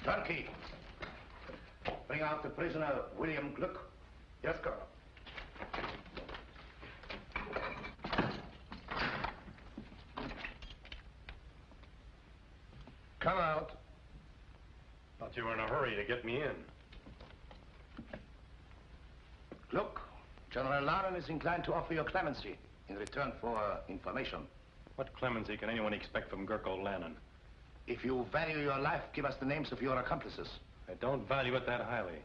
Turkey. Bring out the prisoner, William Gluck. Yes, Colonel. Come out. Thought you were in a hurry to get me in. Look, General Lanen is inclined to offer you clemency in return for information. What clemency can anyone expect from Gurko Lanen? If you value your life, give us the names of your accomplices. I don't value it that highly.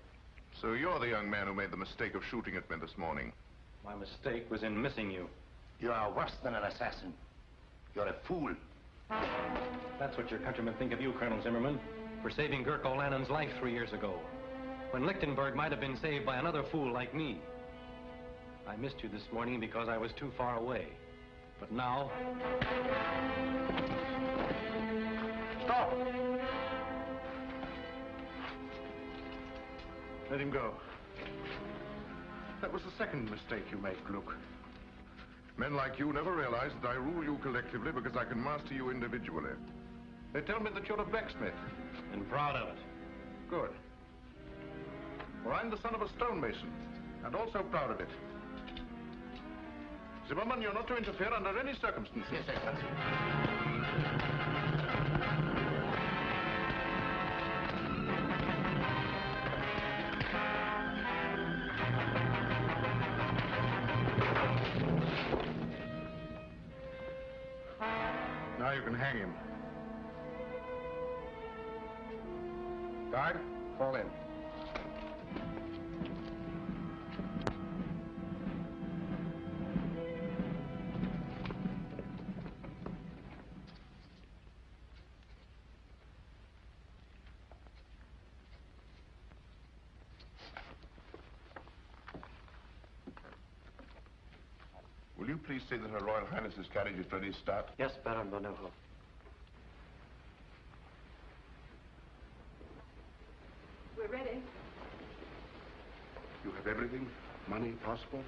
So you're the young man who made the mistake of shooting at me this morning. My mistake was in missing you. You are worse than an assassin. You're a fool. That's what your countrymen think of you, Colonel Zimmerman, for saving Gurko Lanen's life 3 years ago, when Lichtenburg might have been saved by another fool like me. I missed you this morning because I was too far away. But now... Stop! Let him go. That was the second mistake you made, Gluck. Men like you never realize that I rule you collectively because I can master you individually. They tell me that you're a blacksmith. And proud of it. Good. Well, I'm the son of a stonemason, and also proud of it. Zimmerman, you're not to interfere under any circumstances. Yes, Excellency. Now you can hang him. Guard, fall in. Will you please say that Her Royal Highness's carriage is ready to start? Yes, Baron Bonovo. We're ready. You have everything? Money, passports?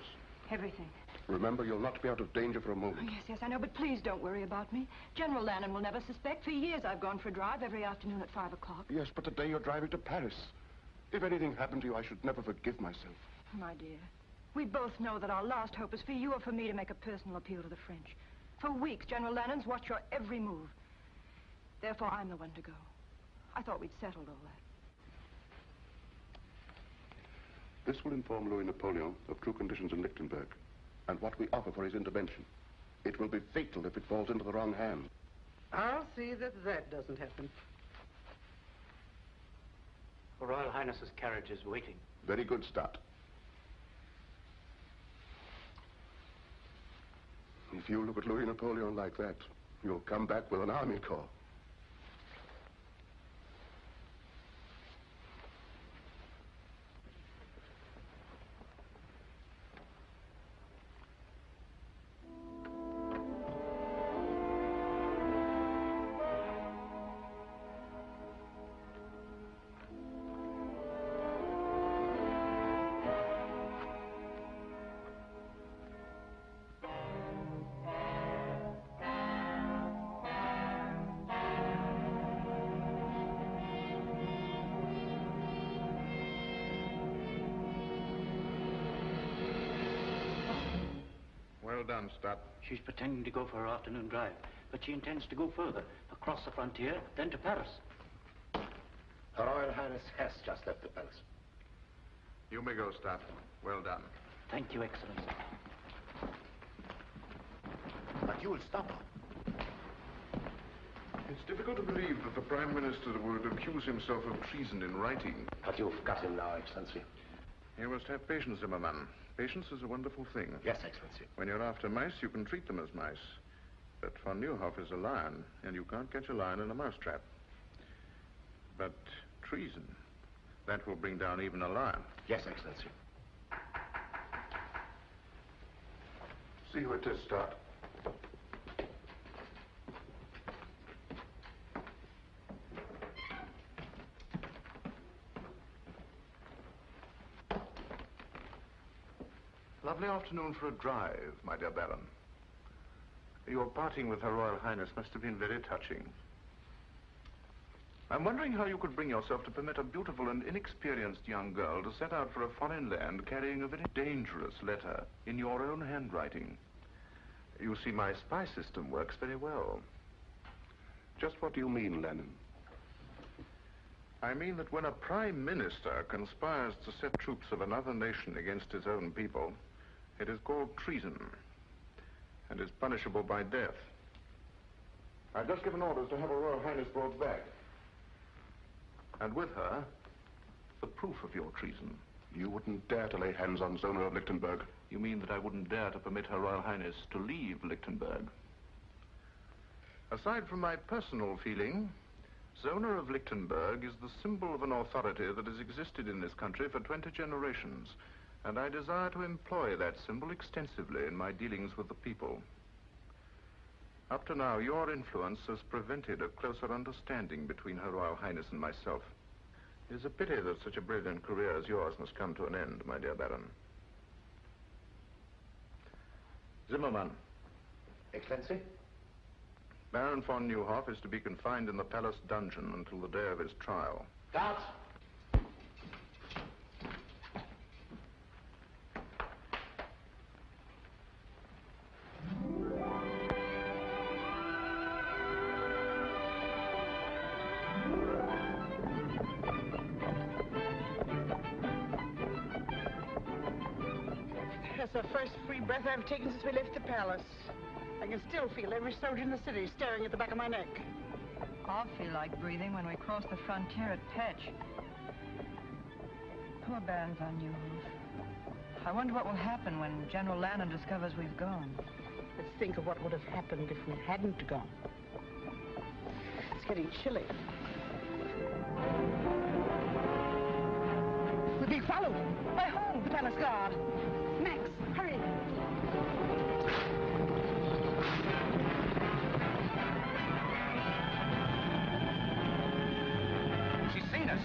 Everything. Remember, you'll not be out of danger for a moment. Oh, yes, I know, but please don't worry about me. General Lanen will never suspect. For years I've gone for a drive every afternoon at 5 o'clock. Yes, but today you're driving to Paris. If anything happened to you, I should never forgive myself. My dear, we both know that our last hope is for you or for me to make a personal appeal to the French. For weeks, General Lanen's watched your every move. Therefore, I'm the one to go. I thought we'd settled all that. This will inform Louis Napoleon of true conditions in Lichtenburg and what we offer for his intervention. It will be fatal if it falls into the wrong hands. I'll see that that doesn't happen. Her Royal Highness's carriage is waiting. Very good start. If you look at Louis Napoleon like that, you'll come back with an army corps. Well done, Stott. She's pretending to go for her afternoon drive, but she intends to go further, across the frontier, then to Paris. Her Royal Highness has just left the palace. You may go, Stott. Well done. Thank you, Excellency. But you'll stop her. It's difficult to believe that the Prime Minister would accuse himself of treason in writing. But you've got him now, Excellency. You must have patience, Zimmerman. Patience is a wonderful thing. Yes, Excellency. When you're after mice, you can treat them as mice. But von Neuhoff is a lion, and you can't catch a lion in a mousetrap. But treason, that will bring down even a lion. Yes, Excellency. See who it is, Stott. Lovely afternoon for a drive, my dear Baron. Your parting with Her Royal Highness must have been very touching. I'm wondering how you could bring yourself to permit a beautiful and inexperienced young girl to set out for a foreign land carrying a very dangerous letter in your own handwriting. You see, my spy system works very well. Just what do you mean, Lanen? I mean that when a prime minister conspires to set troops of another nation against his own people, it is called treason and is punishable by death. I've just given orders to have Her Royal Highness brought back. And with her, the proof of your treason. You wouldn't dare to lay hands on Zona of Lichtenburg. You mean that I wouldn't dare to permit Her Royal Highness to leave Lichtenburg? Aside from my personal feeling, Zona of Lichtenburg is the symbol of an authority that has existed in this country for 20 generations, and I desire to employ that symbol extensively in my dealings with the people. Up to now, your influence has prevented a closer understanding between Her Royal Highness and myself. It is a pity that such a brilliant career as yours must come to an end, my dear Baron. Zimmermann. Excellency? Baron von Neuhoff is to be confined in the palace dungeon until the day of his trial. Guards! That's the first free breath I've taken since we left the palace. I can still feel every soldier in the city staring at the back of my neck. I'll feel like breathing when we cross the frontier at Petch. Poor Baron von Neuhoff. I wonder what will happen when General Lanen discovers we've gone. Let's think of what would have happened if we hadn't gone. It's getting chilly. We're being followed. By whom? The palace guard. Max, hurry. She's seen us.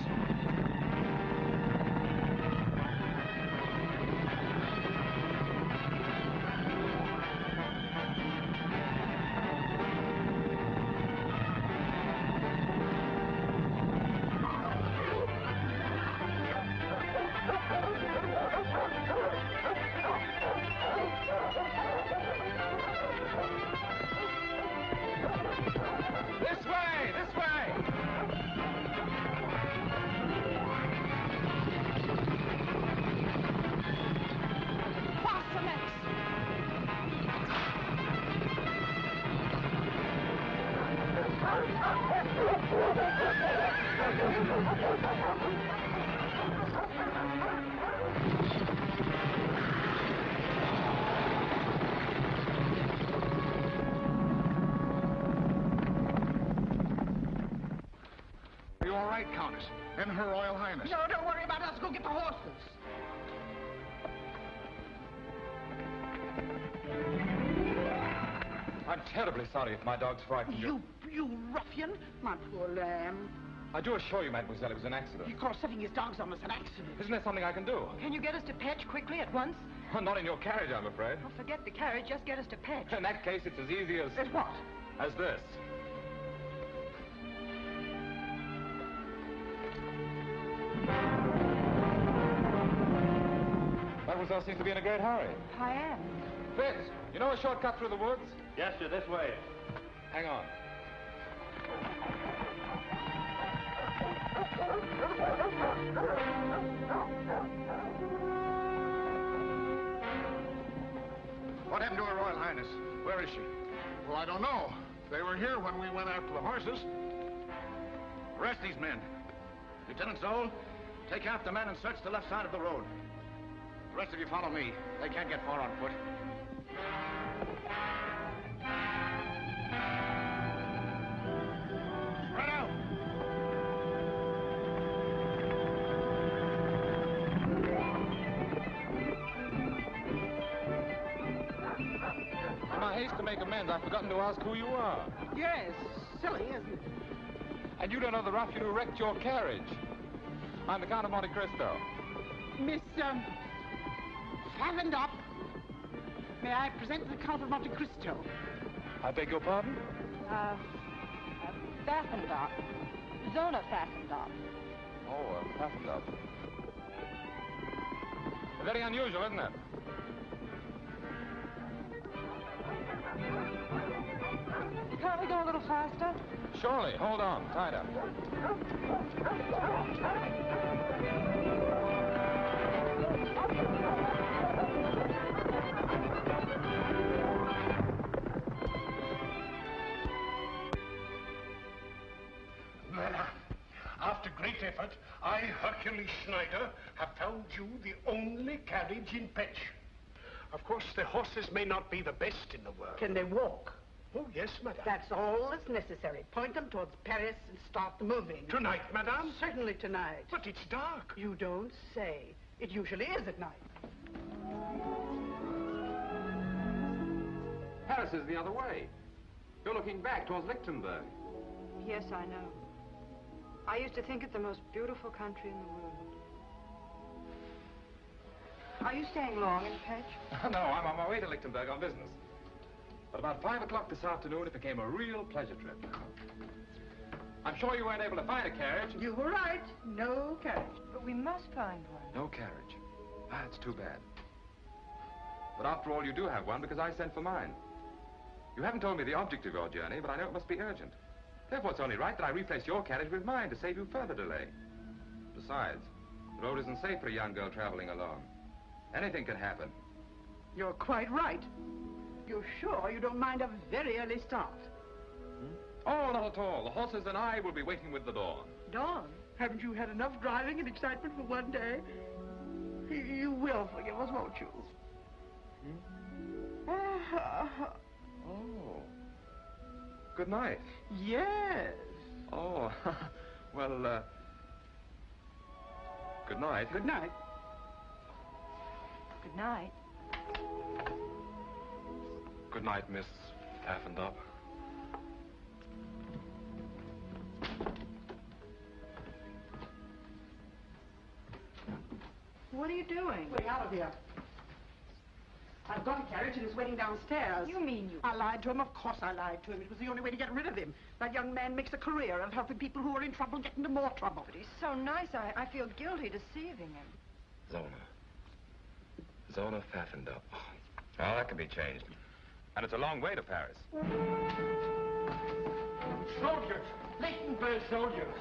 Are you all right, Countess? And Her Royal Highness? No, don't worry about us. Go get the horses. I'm terribly sorry if my dog's frightened you. You ruffian. My poor lamb. I do assure you, mademoiselle, it was an accident. He calls setting his dogs on us an accident. Isn't there something I can do? Can you get us to Petch quickly at once? Not in your carriage, I'm afraid. Oh, forget the carriage. Just get us to Petch. In that case, it's as easy as... As what? As this. Mademoiselle seems to be in a great hurry. I am. Fitz, you know a shortcut through the woods? Yes, sir, this way. Hang on. What happened to Her Royal Highness? Where is she? Well, I don't know. They were here when we went after the horses. Arrest these men. Lieutenant Zoll, take half the men and search the left side of the road. The rest of you follow me. They can't get far on foot. Spread out! In my haste to make amends, I've forgotten to ask who you are. Yes, silly, isn't it? And you don't know the ruffian who wrecked your carriage. I'm the Count of Monte Cristo. Miss, fastened up. May I present the Count of Monte Cristo? I beg your pardon? Baffenbach. Zona fastened up. Oh, fastened up. Very unusual, isn't it? Can't we go a little faster? Surely. Hold on. Tied up. After great effort, I, Hercules Schneider, have found you the only carriage in Petch. Of course, the horses may not be the best in the world. Can they walk? Oh, yes, madame. That's all that's necessary. Point them towards Paris and start the moving. Tonight, madame? Certainly tonight. But it's dark. You don't say. It usually is at night. Paris is the other way. You're looking back towards Lichtenburg. Yes, I know. I used to think it the most beautiful country in the world. Are you staying long in Petch? No, I'm on my way to Lichtenburg on business. But about 5 o'clock this afternoon, it became a real pleasure trip. I'm sure you weren't able to find a carriage. You were right. No carriage. But we must find one. No carriage. Ah, it's too bad. But after all, you do have one because I sent for mine. You haven't told me the object of your journey, but I know it must be urgent. Therefore, it's only right that I replace your carriage with mine to save you further delay. Besides, the road isn't safe for a young girl traveling alone. Anything can happen. You're quite right. You're sure you don't mind a very early start? Oh, not at all. The horses and I will be waiting with the dawn. Dawn? Haven't you had enough driving and excitement for one day? You will forgive us, won't you? Oh. Good night. Yes. Oh, well, good night. Good night. Good night. Good night, Miss Taffendop. What are you doing? Way out of here. I've got a carriage and it's waiting downstairs. You mean you... I lied to him. Of course I lied to him. It was the only way to get rid of him. That young man makes a career of helping people who are in trouble get into more trouble. But he's so nice, I feel guilty deceiving him. Zona Pfaffendup. Well, that can be changed. And it's a long way to Paris. Soldiers! Lichtenberg soldiers!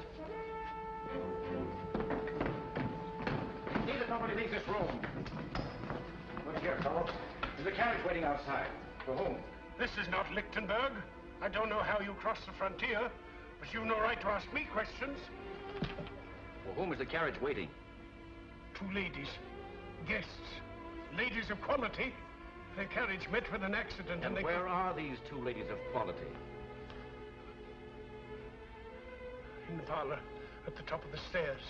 See that nobody leaves this room. Look here, fellows. There's a carriage waiting outside. For whom? This is not Lichtenberg. I don't know how you crossed the frontier, but you've no right to ask me questions. For whom is the carriage waiting? 2 ladies. Guests. Ladies of quality. Their carriage met with an accident And they... where are these 2 ladies of quality? In the parlor, at the top of the stairs.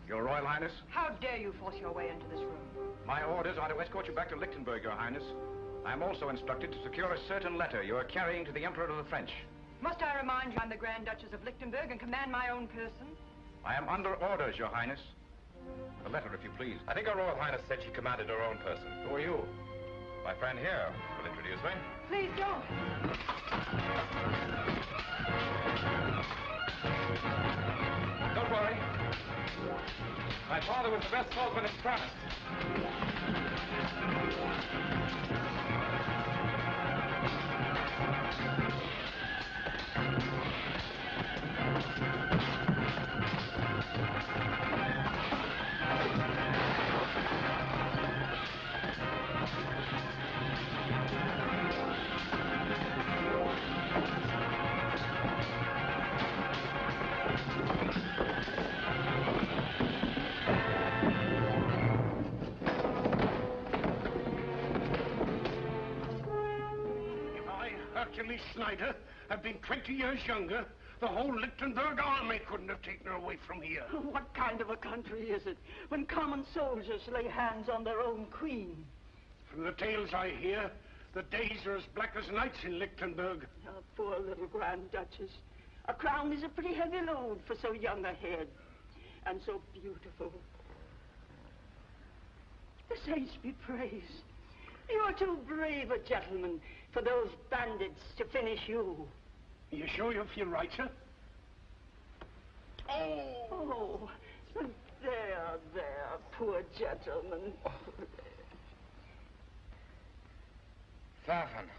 Your Royal Highness? How dare you force your way into this room? My orders are to escort you back to Lichtenburg, Your Highness. I am also instructed to secure a certain letter you are carrying to the Emperor of the French. Must I remind you I'm the Grand Duchess of Lichtenburg and command my own person? I am under orders, Your Highness. The letter, if you please. I think Her Royal Highness said she commanded her own person. Who are you? My friend here will introduce me. Please don't. Don't worry. My father was the best swordsman in France. Hercules Schneider have been 20 years younger, the whole Lichtenberg army couldn't have taken her away from here. What kind of a country is it when common soldiers lay hands on their own queen? From the tales I hear, the days are as black as nights in Lichtenburg. Oh, poor little Grand Duchess. A crown is a pretty heavy load for so young a head. And so beautiful. The saints be praised. You are too brave a gentleman for those bandits to finish you. You sure you feel right, sir? Oh, there, poor gentleman. Pfaffen.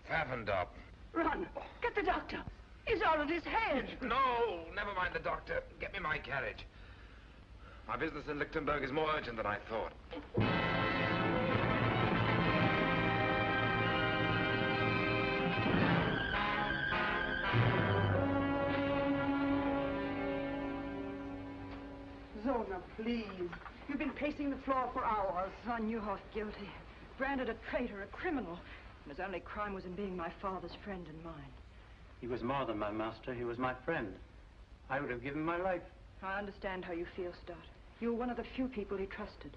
Pfaffendorp. Run, get the doctor. He's out of his head. No, never mind the doctor. Get me my carriage. My business in Lichtenburg is more urgent than I thought. Zona, please. You've been pacing the floor for hours. Von Neuhoff guilty. Branded a traitor, a criminal. And his only crime was in being my father's friend and mine. He was more than my master. He was my friend. I would have given my life. I understand how you feel, Stott. You were one of the few people he trusted.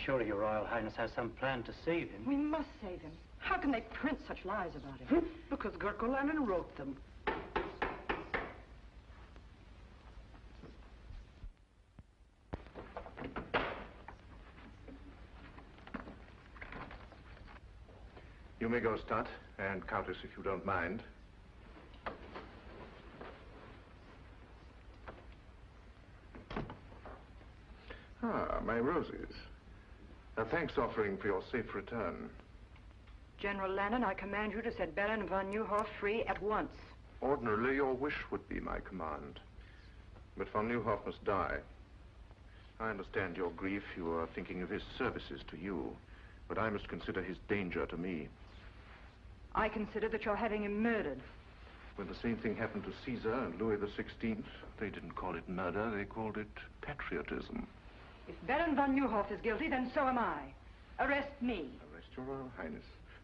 Surely your Royal Highness has some plan to save him. We must save him. How can they print such lies about him? Because Gurko Lanen wrote them. You may go, Stott, and Countess, if you don't mind. Ah, my roses. A thanks offering for your safe return. General Lanen, I command you to set Baron von Neuhoff free at once. Ordinarily, your wish would be my command. But von Neuhoff must die. I understand your grief. You are thinking of his services to you. But I must consider his danger to me. I consider that you're having him murdered. When the same thing happened to Caesar and Louis XVI, they didn't call it murder, they called it patriotism. If Baron von Neuhoff is guilty, then so am I. Arrest me. Arrest your Royal Highness?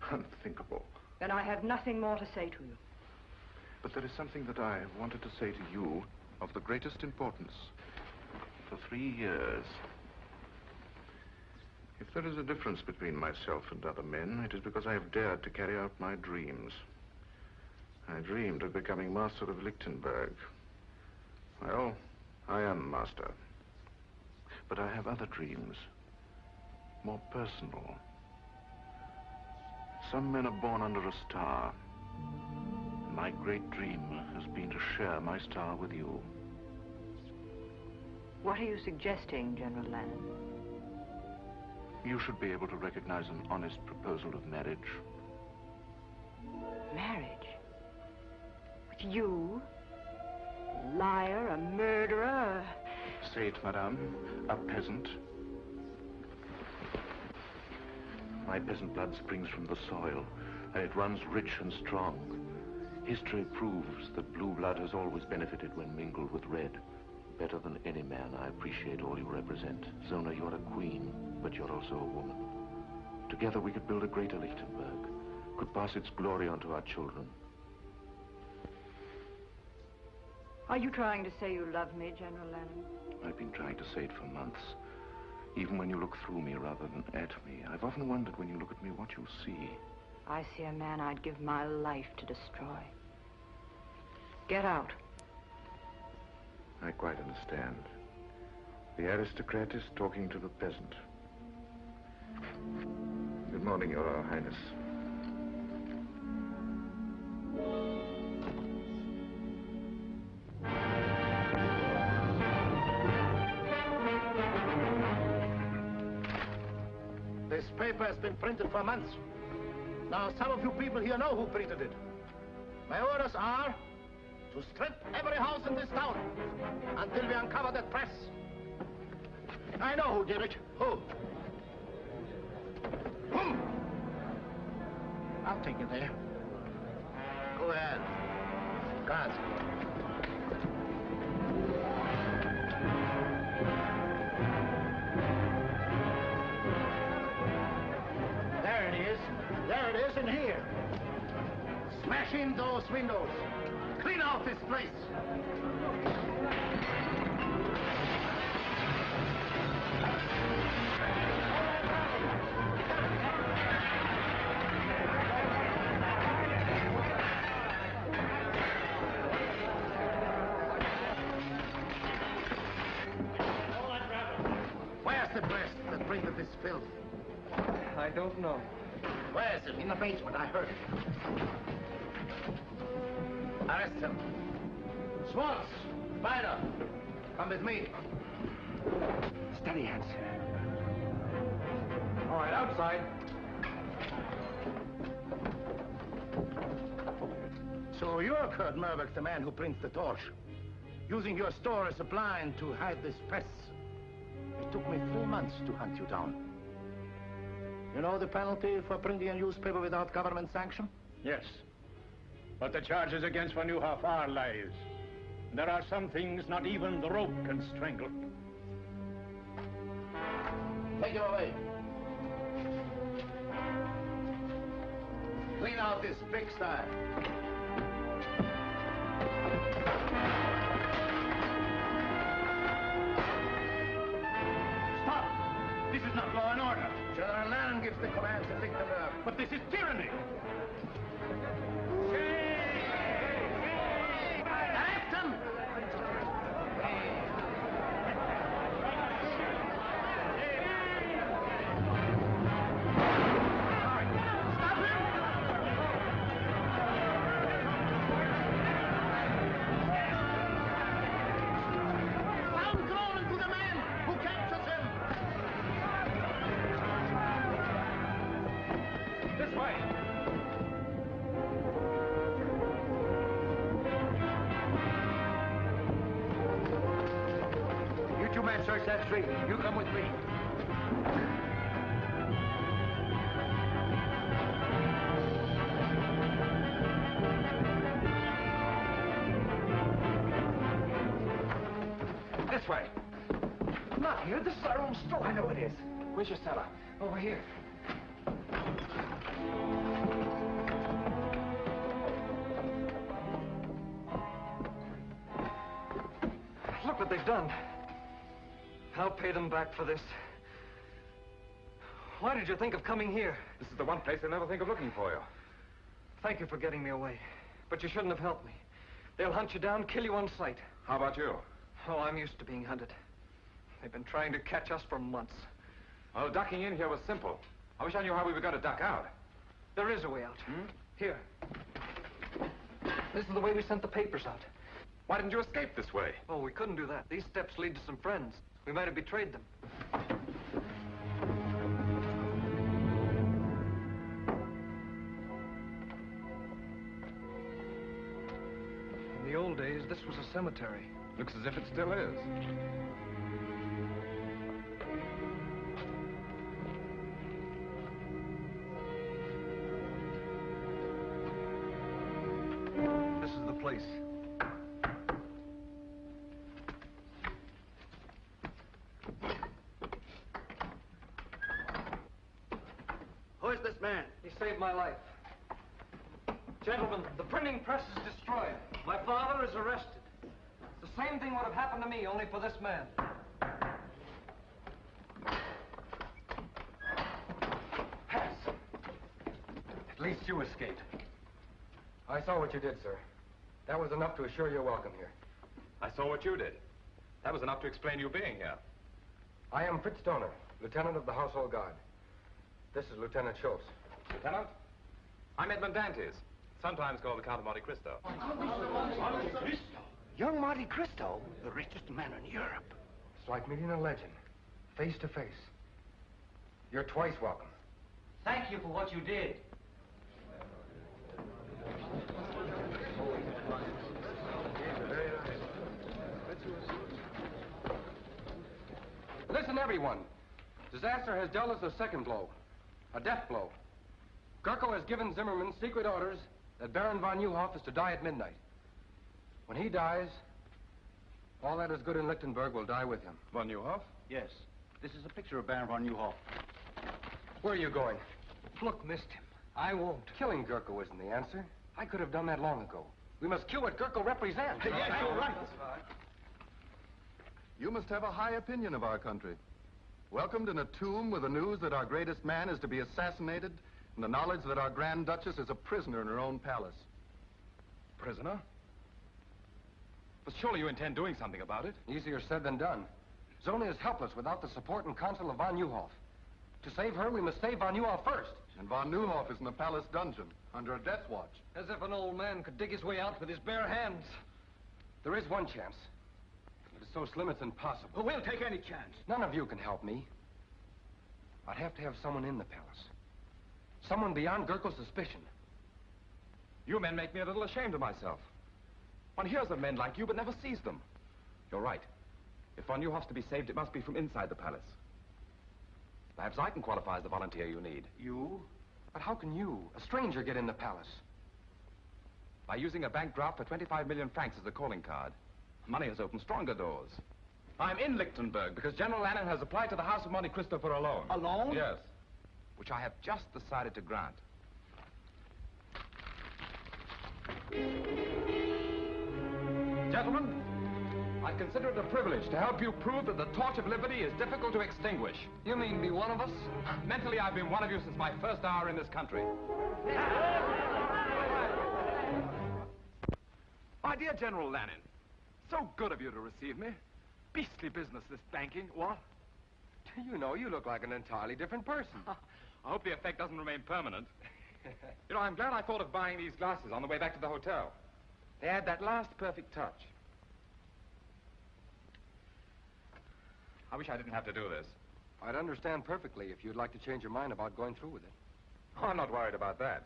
Unthinkable. Then I have nothing more to say to you. But there is something that I have wanted to say to you of the greatest importance. For 3 years. If there is a difference between myself and other men, it is because I have dared to carry out my dreams. I dreamed of becoming master of Lichtenburg. Well, I am master. But I have other dreams, more personal. Some men are born under a star. My great dream has been to share my star with you. What are you suggesting, General Lanen? You should be able to recognize an honest proposal of marriage. Marriage? With you? A liar, a murderer, Say it, madame. A peasant. My peasant blood springs from the soil, and it runs rich and strong. History proves that blue blood has always benefited when mingled with red. Better than any man, I appreciate all you represent. Zona, you're a queen, but you're also a woman. Together we could build a greater Lichtenburg, could pass its glory on to our children. Are you trying to say you love me, General Lanen? I've been trying to say it for months. Even when you look through me rather than at me, I've often wondered when you look at me what you see. I see a man I'd give my life to destroy. Get out. I quite understand. The aristocrat is talking to the peasant. Good morning, Your Royal Highness. This paper has been printed for months. Now, some of you people here know who printed it. My orders are to strip every house in this town until we uncover that press. I know who did it. Who? I'll take you there. Go ahead. Guards. There it is. There it is in here. Smash in those windows. Clean Clean out this place. Where's the press that printed this filth? I don't know. Where is it? In the basement, I heard it. Arrest him. Schwartz, Spider, come with me. Steady, Hans. All right, outside. So you're Kurt Merbeck, the man who prints the torch, using your store as a blind to hide this press. It took me 3 months to hunt you down. You know the penalty for printing a newspaper without government sanction? Yes. But the charges against Von Neuhoff are lies. There are some things not even the rope can strangle. Take him away. Clean out this pigsty. Stop! This is not law and order. General Lanen gives the command to Lichtenburg. But this is tyranny. Arrest him! Stop him! Sound Cronin to the man who captures him! This way. You two men search that street. You come with me. This way. Not here. This is our own store. I know it is. Where's your cellar? Over here. Look what they've done. I'll pay them back for this. Why did you think of coming here? This is the one place they'll never think of looking for you. Thank you for getting me away. But you shouldn't have helped me. They'll hunt you down, kill you on sight. How about you? Oh, I'm used to being hunted. They've been trying to catch us for months. Well, ducking in here was simple. I wish I knew how we were going to duck out. There is a way out. Here. This is the way we sent the papers out. Why didn't you escape this way? Oh, we couldn't do that. These steps lead to some friends. We might have betrayed them. In the old days, this was a cemetery. Looks as if it still is. This is the place. Who is this man? He saved my life. Gentlemen, the printing press is destroyed. My father is arrested. The same thing would have happened to me, only for this man. Pass. At least you escaped. I saw what you did, sir. That was enough to assure your welcome here. I saw what you did. That was enough to explain you being here. I am Fritz Stoner, Lieutenant of the Household Guard. This is Lieutenant Schultz. Lieutenant? I'm Edmond Dantès, sometimes called the Count of Monte Cristo. Young Monte Cristo, the richest man in Europe. It's like meeting a legend, face to face. You're twice welcome. Thank you for what you did. Listen, everyone. Disaster has dealt us a second blow, a death blow. Gurko has given Zimmerman secret orders that Baron von Neuhoff is to die at midnight. When he dies, all that is good in Lichtenburg will die with him. Von Neuhoff? Yes. This is a picture of Baron von Neuhoff. Where are you going? Look, missed him. I won't. Killing Gurko isn't the answer. I could have done that long ago. We must cue what Gurko represents. Yes, you're right. You must have a high opinion of our country. Welcomed in a tomb with the news that our greatest man is to be assassinated and the knowledge that our Grand Duchess is a prisoner in her own palace. Prisoner? But surely you intend doing something about it? Easier said than done. Zona is helpless without the support and counsel of von Neuhoff. To save her, we must save von Neuhoff first. And von Neuhoff is in the palace dungeon, under a death watch. As if an old man could dig his way out with his bare hands. There is one chance. It is so slim it's impossible. Well, we'll take any chance. None of you can help me. I'd have to have someone in the palace. Someone beyond Gurko's suspicion. You men make me a little ashamed of myself. One hears of men like you, but never sees them. You're right. If von Neuhoff's to be saved, it must be from inside the palace. Perhaps I can qualify as the volunteer you need. You? But how can you, a stranger, get in the palace? By using a bank draft for 25 million francs as a calling card. Money has opened stronger doors. I'm in Lichtenburg because General Lanen has applied to the House of Monte Cristo for a loan. A loan? Yes. Which I have just decided to grant. Gentlemen, I consider it a privilege to help you prove that the torch of liberty is difficult to extinguish. You mean be one of us? Mentally, I've been one of you since my first hour in this country. My dear General Lanen, so good of you to receive me. Beastly business, this banking, what? You know, you look like an entirely different person. I hope the effect doesn't remain permanent. You know, I'm glad I thought of buying these glasses on the way back to the hotel. They add that last perfect touch. I wish I didn't have to do this. I'd understand perfectly if you'd like to change your mind about going through with it. Oh, I'm not worried about that.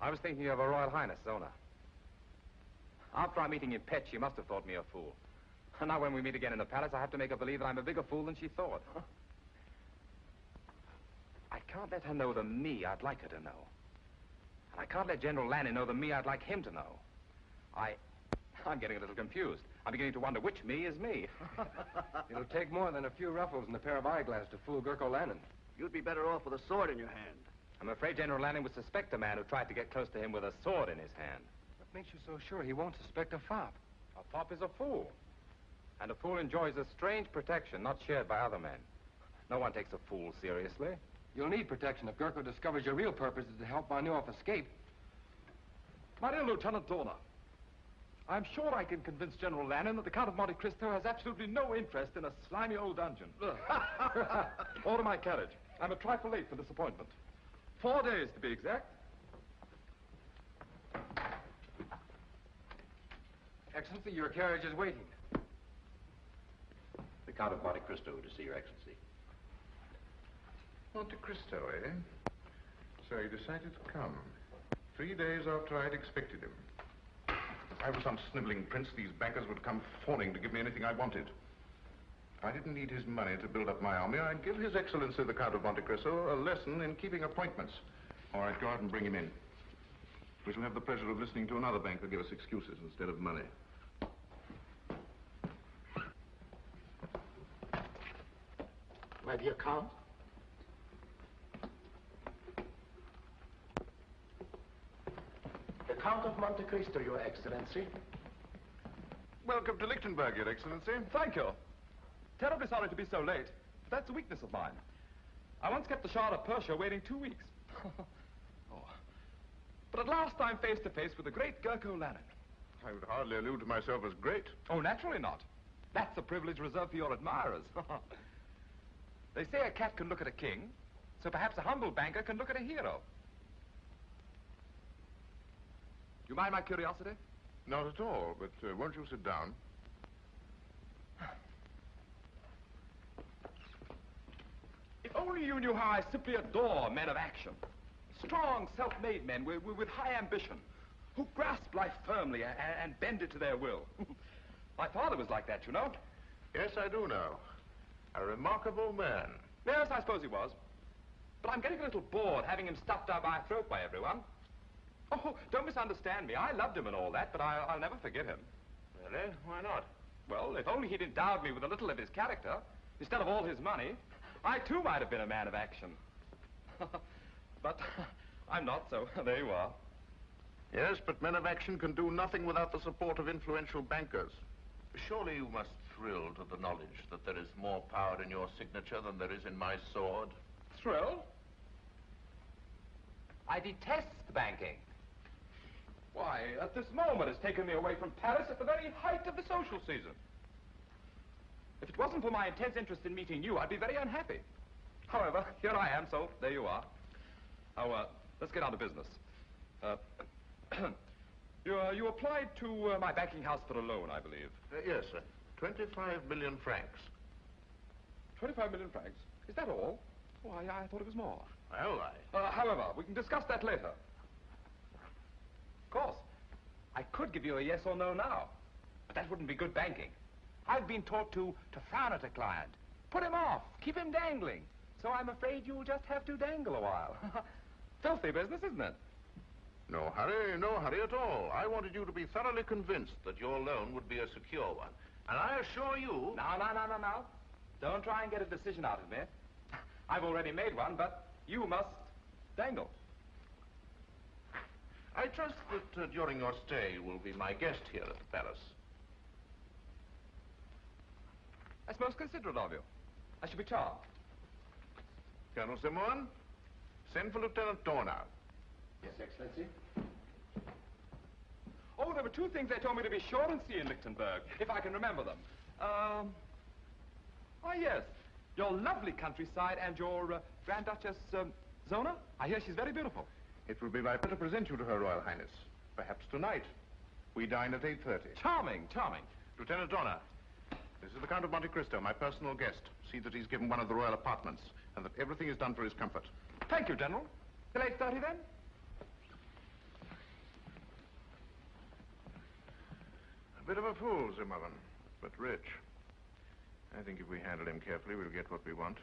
I was thinking of Her Royal Highness, Zona. After our meeting in Pet, she must have thought me a fool. And now when we meet again in the palace, I have to make her believe that I'm a bigger fool than she thought. I can't let her know the me I'd like her to know. And I can't let General Lanen know the me I'd like him to know. I'm getting a little confused. I'm beginning to wonder which me is me. It'll take more than a few ruffles and a pair of eyeglasses to fool Gurko Lanen. You'd be better off with a sword in your hand. I'm afraid General Lanen would suspect a man who tried to get close to him with a sword in his hand. What makes you so sure he won't suspect a fop? A fop is a fool. And a fool enjoys a strange protection not shared by other men. No one takes a fool seriously. You'll need protection if Gurko discovers your real purpose is to help von Neuhoff escape. My dear Lieutenant Dorner, I'm sure I can convince General Lanen that the Count of Monte Cristo has absolutely no interest in a slimy old dungeon. Order my carriage. I'm a trifle late for this appointment. 4 days, to be exact. Excellency, your carriage is waiting. The Count of Monte Cristo to see Your Excellency. Monte Cristo, eh? So he decided to come. 3 days after I'd expected him. If I was some sniveling prince, these bankers would come fawning to give me anything I wanted. If I didn't need his money to build up my army, I'd give His Excellency the Count of Monte Cristo a lesson in keeping appointments. Or I'd go out and bring him in. We shall have the pleasure of listening to another banker give us excuses instead of money. My dear Count. The Count of Monte Cristo, Your Excellency. Welcome to Lichtenburg, Your Excellency. Thank you. Terribly sorry to be so late, but that's a weakness of mine. I once kept the Shah of Persia waiting 2 weeks. Oh. But at last I'm face to face with the great Gurko Lanen. I would hardly allude to myself as great. Oh, naturally not. That's a privilege reserved for your admirers. They say a cat can look at a king, so perhaps a humble banker can look at a hero. Do you mind my curiosity? Not at all, but won't you sit down? If only you knew how I simply adore men of action. Strong, self-made men with high ambition, who grasp life firmly and bend it to their will. My father was like that, you know. Yes, I do know. A remarkable man. Yes, I suppose he was. But I'm getting a little bored having him stuffed down my throat by everyone. Oh, don't misunderstand me. I loved him and all that, but I'll never forget him. Really? Why not? Well, if only he'd endowed me with a little of his character, instead of all his money, I too might have been a man of action. But I'm not, so there you are. Yes, but men of action can do nothing without the support of influential bankers. Surely you must thrill to the knowledge that there is more power in your signature than there is in my sword. Thrill? I detest banking. Why, at this moment it's taken me away from Paris at the very height of the social season. If it wasn't for my intense interest in meeting you, I'd be very unhappy. However, here I am, so there you are. Now, let's get on to business. You applied to my banking house for a loan, I believe. Yes, sir. 25 million francs. 25 million francs? Is that all? Oh, I thought it was more. Well, however, we can discuss that later. Of course, I could give you a yes or no now, but that wouldn't be good banking. I've been taught to frown at a client, put him off, keep him dangling. So I'm afraid you'll just have to dangle a while. Filthy business, isn't it? No hurry at all. I wanted you to be thoroughly convinced that your loan would be a secure one. And I assure you... No. Don't try and get a decision out of me. I've already made one, but you must dangle. I trust that during your stay you will be my guest here at the palace. That's most considerate of you. I shall be charmed. Colonel Simon, send for Lieutenant Dorner. Yes, Excellency. Oh, there were two things they told me to be sure and see in Lichtenburg, if I can remember them. Oh, yes. Your lovely countryside and your Grand Duchess, Zona. I hear she's very beautiful. It will be my pleasure to present you to Her Royal Highness. Perhaps tonight. We dine at 8:30. Charming. Lieutenant Dorner, this is the Count of Monte Cristo, my personal guest. See that he's given one of the royal apartments, and that everything is done for his comfort. Thank you, General. Till 8:30, then? A bit of a fool, Zimmerman, but rich. I think if we handle him carefully, we'll get what we want.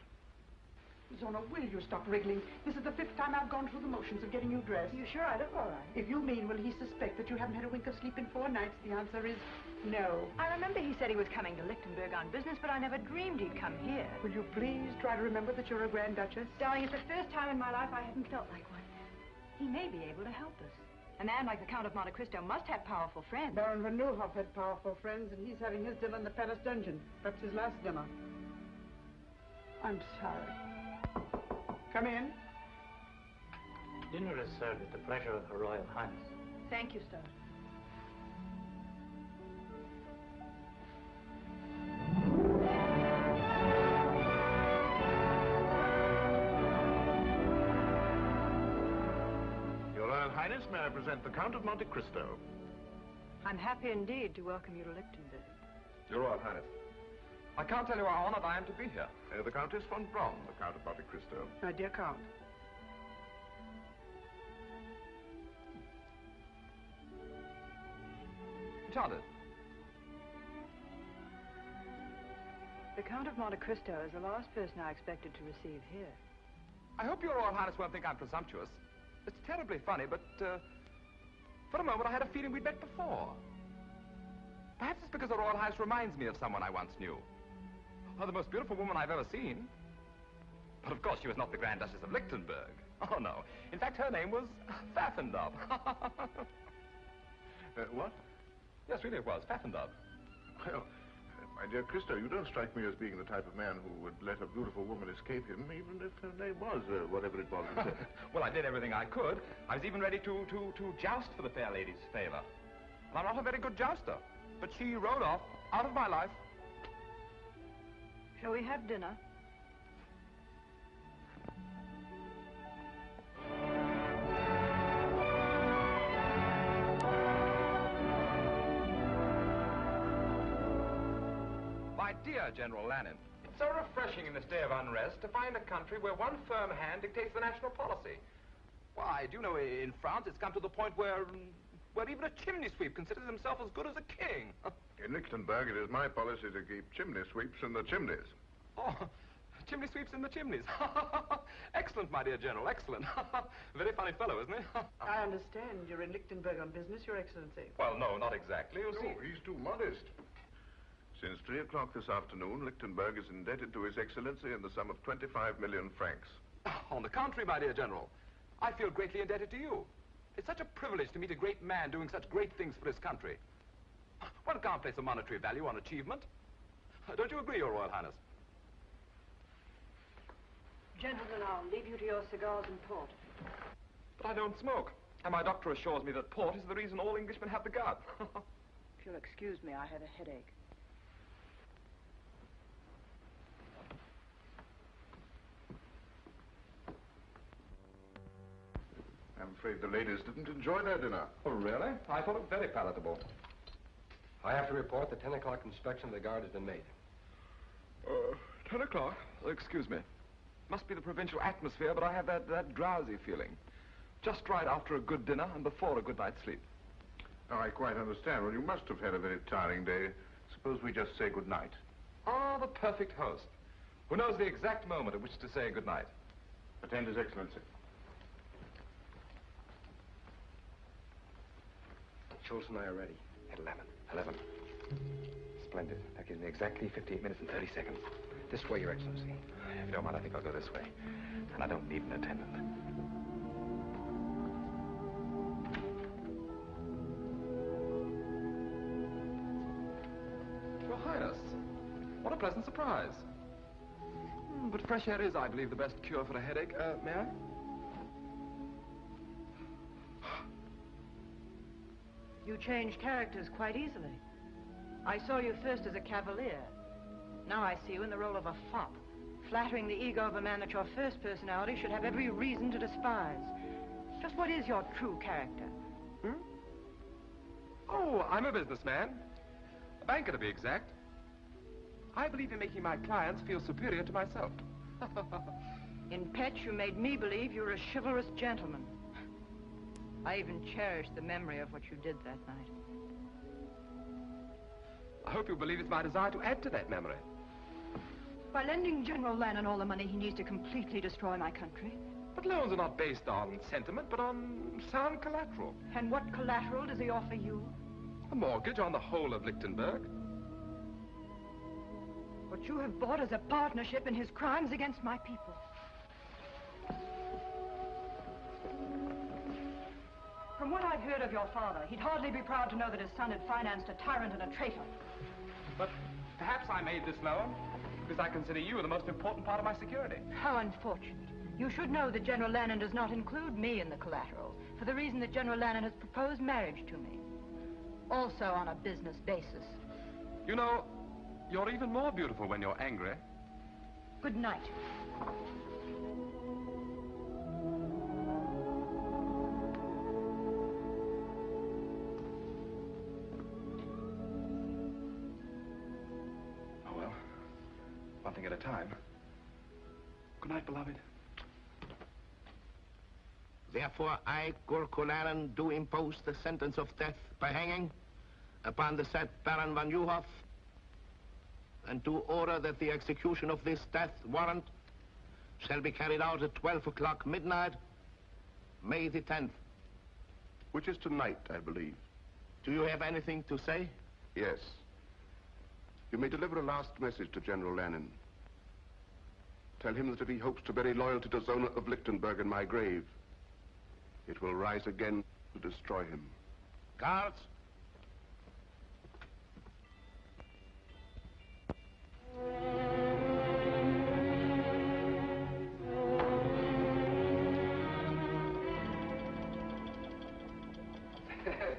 Zona, will you stop wriggling? This is the 5th time I've gone through the motions of getting you dressed. You sure I look all right? If you mean, will he suspect that you haven't had a wink of sleep in 4 nights, the answer is no. I remember he said he was coming to Lichtenburg on business, but I never dreamed he'd come here. Will you please try to remember that you're a Grand Duchess? Darling, it's the first time in my life I haven't felt like one. He may be able to help us. A man like the Count of Monte Cristo must have powerful friends. Baron Van Nieuwhof had powerful friends, and he's having his dinner in the palace dungeon. Perhaps his last dinner. I'm sorry. Come in. Dinner is served at the pleasure of Her Royal Highness. Thank you, sir. Your Royal Highness, may I present the Count of Monte Cristo? I'm happy indeed to welcome you to Lichtenburg. Your Royal Highness, I can't tell you how honored I am to be here. The Countess von Braun, the Count of Monte Cristo. My dear Count. Enchanted. The Count of Monte Cristo is the last person I expected to receive here. I hope Your Royal Highness won't think I'm presumptuous. It's terribly funny, but for a moment I had a feeling we'd met before. Perhaps it's because the Royal Highness reminds me of someone I once knew. Oh, the most beautiful woman I've ever seen. But of course she was not the Grand Duchess of Lichtenburg. Oh, no. In fact, her name was Pfaffendub. What? Yes, really it was. Pfaffendub. Well, my dear Cristo, you don't strike me as being the type of man who would let a beautiful woman escape him, even if her name was whatever it was. Well, I did everything I could. I was even ready to joust for the fair lady's favor. And I'm not a very good jouster. But she rode off, out of my life. Shall we have dinner? My dear General Lanen, it's so refreshing in this day of unrest to find a country where one firm hand dictates the national policy. Why, do you know, in France it's come to the point where even a chimney sweep considers himself as good as a king. In Lichtenburg, it is my policy to keep chimney sweeps in the chimneys. Oh, chimney sweeps in the chimneys. Excellent, my dear General, excellent. Very funny fellow, isn't he? I understand you're in Lichtenburg on business, Your Excellency. Well, no, not exactly. You see. No, he's too modest. Since 3 o'clock this afternoon, Lichtenburg is indebted to His Excellency in the sum of 25 million francs. On the contrary, my dear General, I feel greatly indebted to you. It's such a privilege to meet a great man doing such great things for his country. One can't place a monetary value on achievement. Don't you agree, Your Royal Highness? Gentlemen, I'll leave you to your cigars and port. But I don't smoke. And my doctor assures me that port is the reason all Englishmen have the gout. If you'll excuse me, I have a headache. I'm afraid the ladies didn't enjoy their dinner. Oh, really? I thought it very palatable. I have to report the 10 o'clock inspection of the guard has been made. 10 o'clock? Excuse me. Must be the provincial atmosphere, but I have that drowsy feeling. Just right after a good dinner and before a good night's sleep. Oh, I quite understand. Well, you must have had a very tiring day. Suppose we just say good night. Ah, the perfect host, who knows the exact moment at which to say good night. Attend His Excellency. Schultz and I are ready. At 11. Splendid. That gives me exactly 58 minutes and 30 seconds. This way, Your Excellency. If you don't mind, I think I'll go this way. And I don't need an attendant. Your Highness, what a pleasant surprise. But fresh air is, I believe, the best cure for a headache. May I? You change characters quite easily. I saw you first as a cavalier. Now I see you in the role of a fop, flattering the ego of a man that your first personality should have every reason to despise. Just what is your true character? Oh, I'm a businessman. A banker, to be exact. I believe in making my clients feel superior to myself. In Petch, you made me believe you were a chivalrous gentleman. I even cherish the memory of what you did that night. I hope you believe it's my desire to add to that memory. By lending General Lanen all the money he needs to completely destroy my country. But loans are not based on sentiment, but on sound collateral. And what collateral does he offer you? A mortgage on the whole of Lichtenburg. What you have bought is a partnership in his crimes against my people. From what I've heard of your father, he'd hardly be proud to know that his son had financed a tyrant and a traitor. But perhaps I made this loan because I consider you the most important part of my security. How unfortunate. You should know that General Lanen does not include me in the collateral, for the reason that General Lanen has proposed marriage to me. Also on a business basis. You know, you're even more beautiful when you're angry. Good night. Oh, well, one thing at a time. Good night, beloved. Therefore, I, Gurko Lanen, do impose the sentence of death by hanging upon the said Baron von Juhoff, and do order that the execution of this death warrant shall be carried out at 12 o'clock midnight, May the 10th. Which is tonight, I believe. Do you have anything to say? Yes. You may deliver a last message to General Lanen. Tell him that if he hopes to bury loyalty to Zona of Lichtenburg in my grave, it will rise again to destroy him. Guards!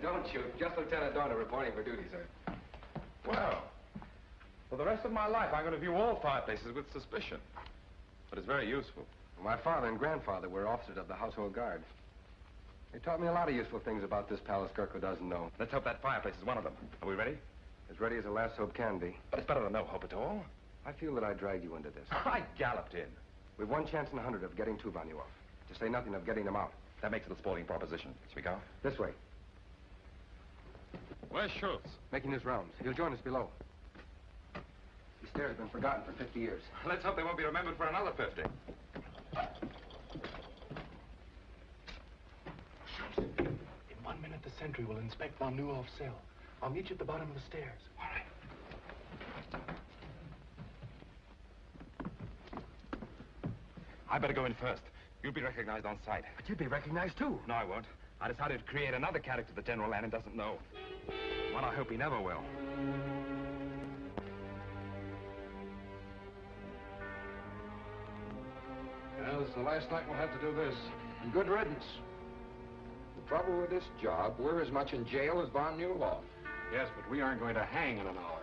Don't shoot. Just Lieutenant Dorner reporting for duty, sir. Well, for the rest of my life, I'm going to view all fireplaces with suspicion. But it's very useful. My father and grandfather were officers of the household guard. They taught me a lot of useful things about this palace Gurko doesn't know. Let's hope that fireplace is one of them. Are we ready? As ready as a last hope can be. But it's better than no hope at all. I feel that I dragged you into this. I galloped in. We've 1 chance in 100 of getting two Vanyuov. To say nothing of getting them out. That makes it a sporting proposition. Shall we go? This way. Where's Schultz? Making his rounds. He'll join us below. These stairs have been forgotten for 50 years. Let's hope they won't be remembered for another 50. Schultz, in 1 minute, the sentry will inspect von Neuhoff's cell. I'll meet you at the bottom of the stairs. All right. I better go in first. You'll be recognized on sight. But you'd be recognized, too. No, I won't. I decided to create another character that General Lanen doesn't know. One I hope he never will. Well, this is the last night we'll have to do this. And good riddance. The trouble with this job, we're as much in jail as von Newhoff. Yes, but we aren't going to hang in an hour.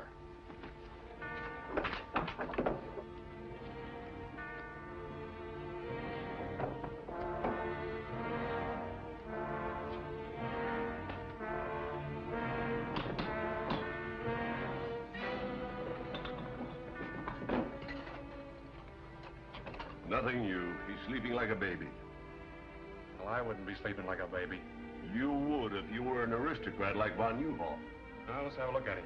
Nothing new. He's sleeping like a baby. Well, I wouldn't be sleeping like a baby. You would if you were an aristocrat like von Newhoff. Now, let's have a look at him.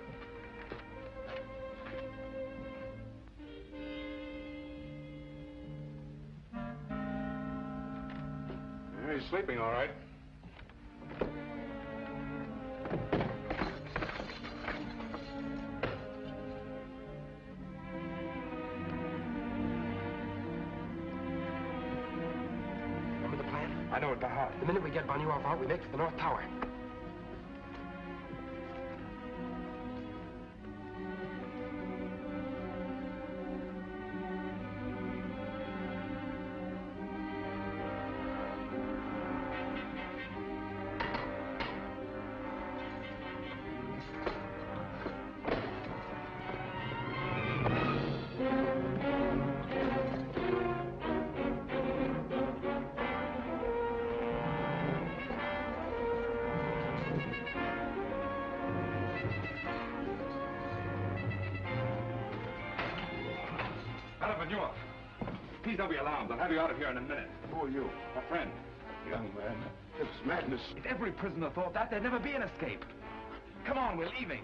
Yeah, he's sleeping all right. I know it by heart. The minute we get von Newhoff out, we make for the North Tower. Please don't be alarmed. I'll have you out of here in a minute. Who are you? A friend. Young man, it's madness. If every prisoner thought that, there'd never be an escape. Come on, we're leaving.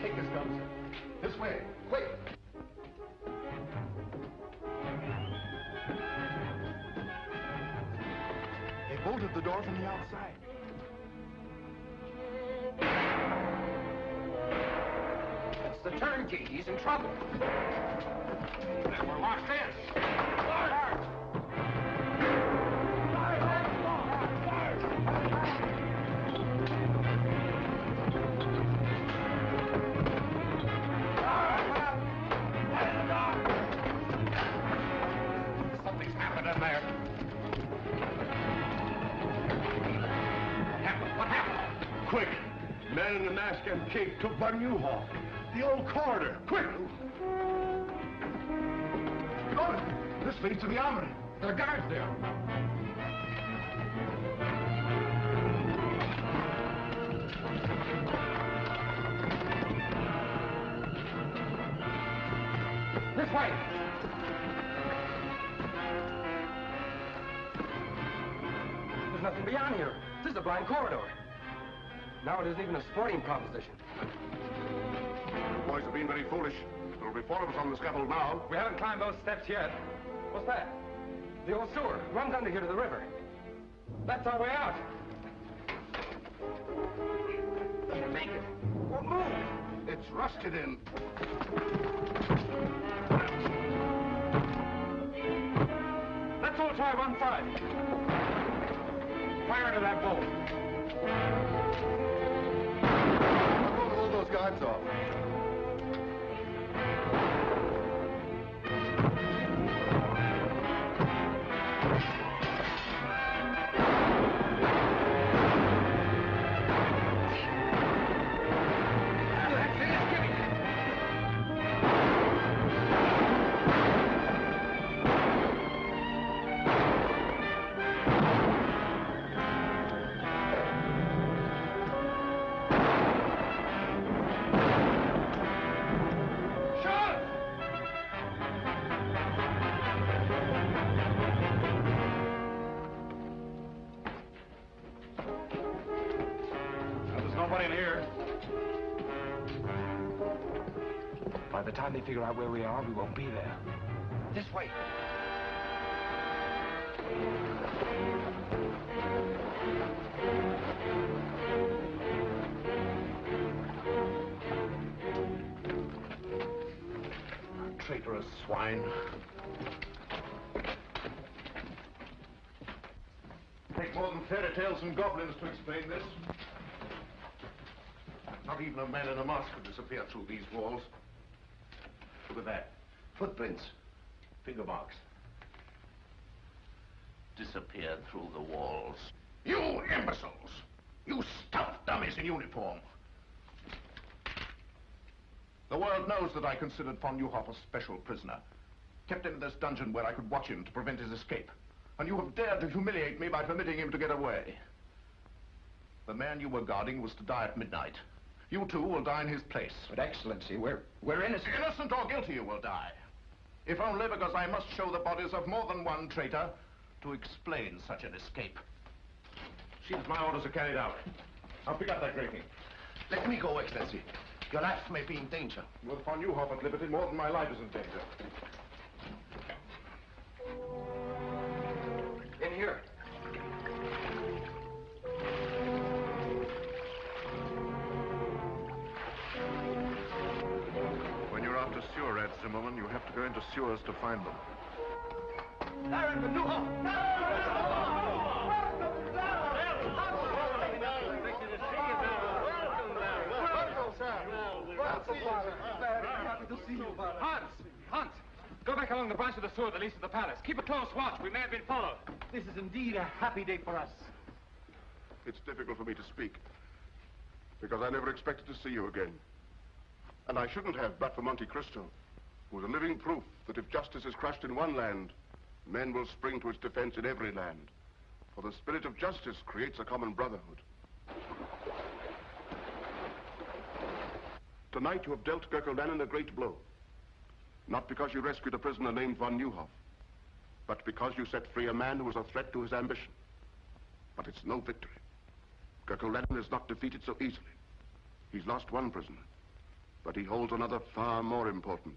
Take this gun, sir. This way. Quick. They bolted the door from the outside. It's the turnkey. He's in trouble. Then we're locked in. Something's happened in there. What happened? Quick! Man in the mask and cape took von Newhoff. The old corridor. Quick! Go! This leads to the armory. There are guards there. This way. There's nothing beyond here. This is a blind corridor. Now it isn't even a sporting proposition. You boys have been very foolish. There'll be 4 of us on the scaffold now. We haven't climbed those steps yet. What's that? The old sewer. Runs under here to the river. That's our way out. Can't make it. Won't move. It's rusted in. Let's all try one side. Fire into that bolt. I'm going to hold those guards off. By the time they figure out where we are, we won't be there. This way. traitorous swine. Take more than fairy tales and goblins to explain this. Not even a man in a mask could disappear through these walls. Look at that. Footprints. Finger marks. Disappeared through the walls. You imbeciles! You stuffed dummies in uniform! The world knows that I considered von Neuhoff a special prisoner. Kept him in this dungeon where I could watch him to prevent his escape. And you have dared to humiliate me by permitting him to get away. The man you were guarding was to die at midnight. You too will die in his place. But Excellency, we're innocent. Innocent or guilty, you will die. If only because I must show the bodies of more than one traitor to explain such an escape. See that my orders are carried out. Now pick up that grating. Let me go, Excellency. Your life may be in danger. With von Neuhoff at liberty, more than my life is in danger. In here. When you're after sewer rats, Zimmerman, you have to go into sewers to find them. Hans! Go back along the branch of the sewer that leads to the palace. Keep a close watch. We may have been followed. This is indeed a happy day for us. It's difficult for me to speak, because I never expected to see you again. And I shouldn't have, but for Monte Cristo, who was a living proof that if justice is crushed in one land, men will spring to its defense in every land. For the spirit of justice creates a common brotherhood. Tonight you have dealt Gurko Lanen a great blow. Not because you rescued a prisoner named von Neuhoff, but because you set free a man who was a threat to his ambition. But it's no victory. Gurko Lanen is not defeated so easily. He's lost one prisoner, but he holds another far more important,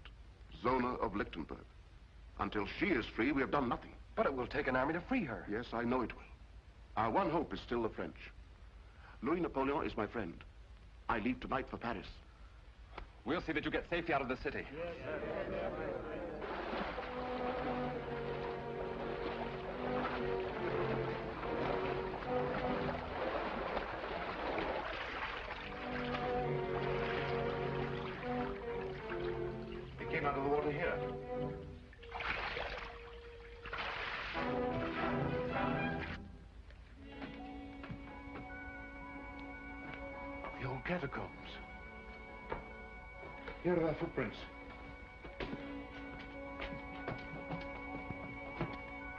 Zona of Lichtenburg. Until she is free, we have done nothing. But it will take an army to free her. Yes, I know it will. Our one hope is still the French. Louis Napoleon is my friend. I leave tonight for Paris. We'll see that you get safely out of the city. He came out of the water here. The old catacombs. Here are their footprints.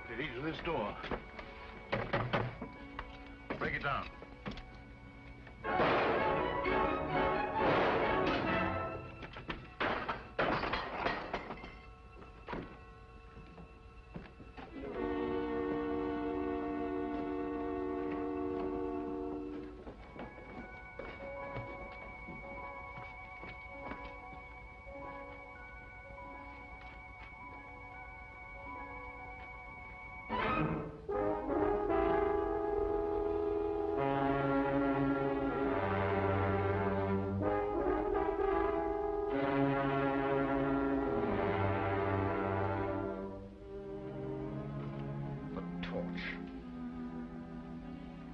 They lead to this door. Break it down.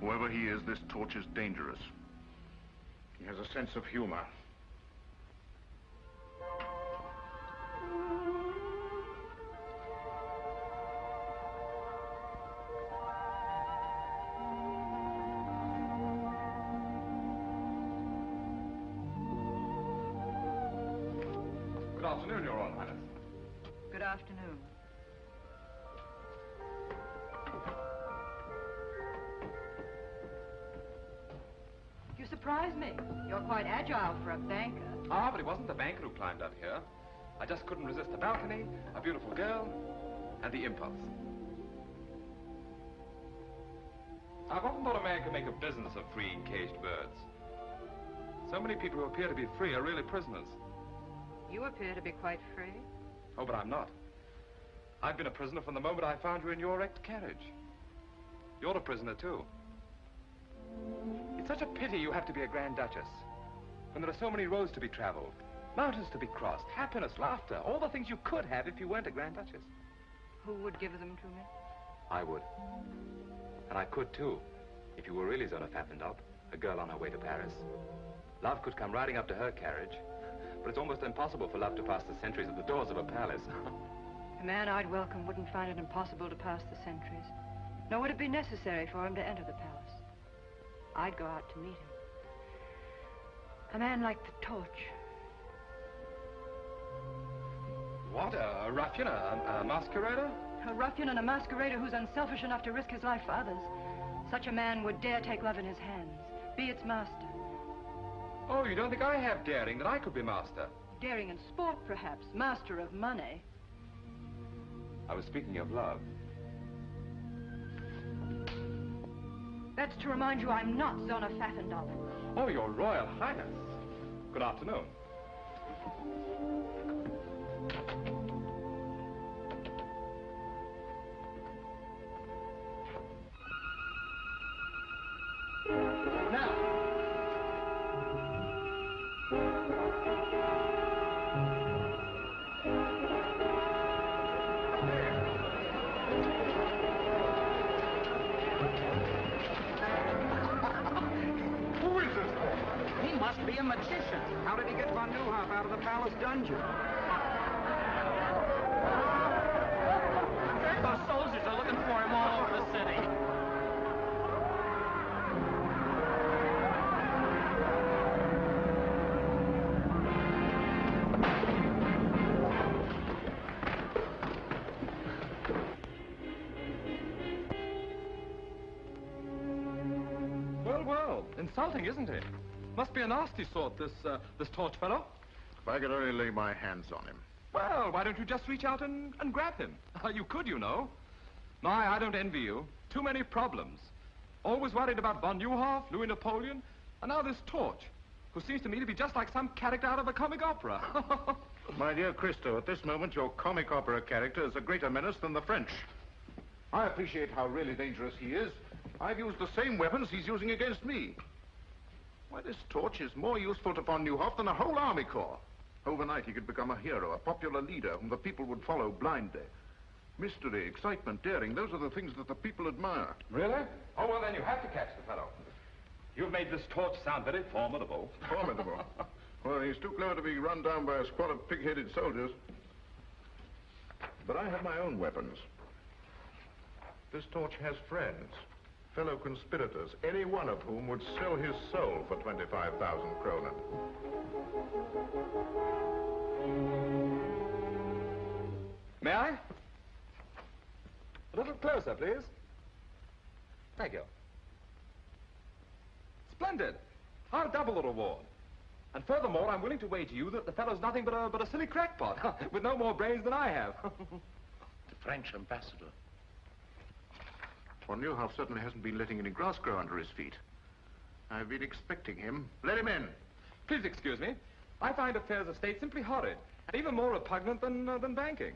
Whoever he is, this torch is dangerous. He has a sense of humor. Good afternoon, Your Royal Highness. Good afternoon. You surprise me. You're quite agile for a banker. Ah, but it wasn't the banker who climbed up here. I just couldn't resist the balcony, a beautiful girl, and the impulse. I've often thought a man could make a business of freeing caged birds. So many people who appear to be free are really prisoners. You appear to be quite free. Oh, but I'm not. I've been a prisoner from the moment I found you in your wrecked carriage. You're a prisoner, too. It's such a pity you have to be a Grand Duchess, when there are so many roads to be traveled, Mountains to be crossed, happiness, laughter, all the things you could have if you weren't a Grand Duchess. Who would give them to me? I would. And I could, too, if you were really Zona Pfaffendaub, a girl on her way to Paris. Love could come riding up to her carriage, but it's almost impossible for love to pass the sentries at the doors of a palace. The man I'd welcome wouldn't find it impossible to pass the sentries, nor would it be necessary for him to enter the palace. I'd go out to meet him. A man like the torch. What, a ruffian, a masquerader? A ruffian and a masquerader who's unselfish enough to risk his life for others. Such a man would dare take love in his hands, be its master. Oh, you don't think I have daring, that I could be master? Daring in sport, perhaps. Master of money. I was speaking of love. That's to remind you I'm not Zona Pfaffendaub. Oh, Your Royal Highness. Good afternoon. Be a magician. How did he get von Neuhoff out of the palace dungeon? Those soldiers are looking for him all over the city. Well, well, insulting, isn't it? Must be a nasty sort, this torch fellow. If I could only lay my hands on him. Well, why don't you just reach out and grab him? You could, you know. My, I don't envy you. Too many problems. Always worried about von Neuhoff, Louis Napoleon, and now this torch, who seems to me to be just like some character out of a comic opera. My dear Christo, at this moment, your comic opera character is a greater menace than the French. I appreciate how really dangerous he is. I've used the same weapons he's using against me. Why, this torch is more useful to von Neuhoff than a whole army corps. Overnight, he could become a hero, a popular leader whom the people would follow blindly. Mystery, excitement, daring, those are the things that the people admire. Really? Oh, well, then you have to catch the fellow. You've made this torch sound very formidable. Formidable? Well, he's too clever to be run down by a squad of pig-headed soldiers. But I have my own weapons. This torch has friends. Fellow conspirators, any one of whom would sell his soul for 25,000 kronen. May I? A little closer, please. Thank you. Splendid. I'll double the reward. And furthermore, I'm willing to wager you that the fellow's nothing but a silly crackpot, with no more brains than I have. The French ambassador. Von Neuhoff certainly hasn't been letting any grass grow under his feet. I've been expecting him. Let him in. Please excuse me. I find affairs of state simply horrid, and even more repugnant than banking.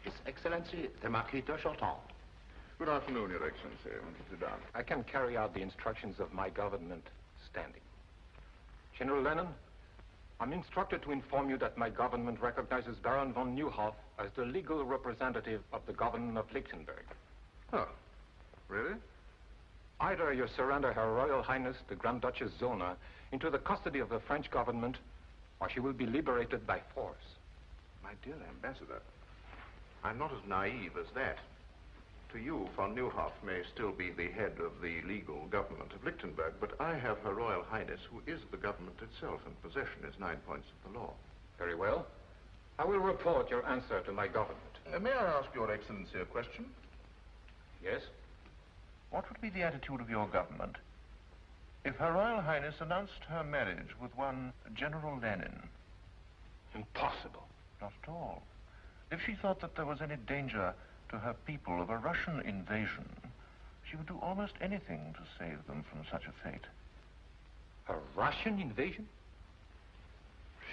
His Excellency, the Marquis de Chauton. Good afternoon, Your Excellency. Sit down. I can carry out the instructions of my government standing. General Lanen, I'm instructed to inform you that my government recognizes Baron von Neuhoff as the legal representative of the government of Lichtenburg. Oh, really? Either you surrender Her Royal Highness, the Grand Duchess Zona, into the custody of the French government, or she will be liberated by force. My dear Ambassador, I'm not as naive as that. To you, von Neuhoff may still be the head of the legal government of Lichtenburg, but I have Her Royal Highness, who is the government itself, and possession is 9 points of the law. Very well. I will report your answer to my government. May I ask Your Excellency a question? Yes? What would be the attitude of your government if Her Royal Highness announced her marriage with one General Lanen? Impossible. Not at all. If she thought that there was any danger to her people of a Russian invasion, she would do almost anything to save them from such a fate. A Russian invasion?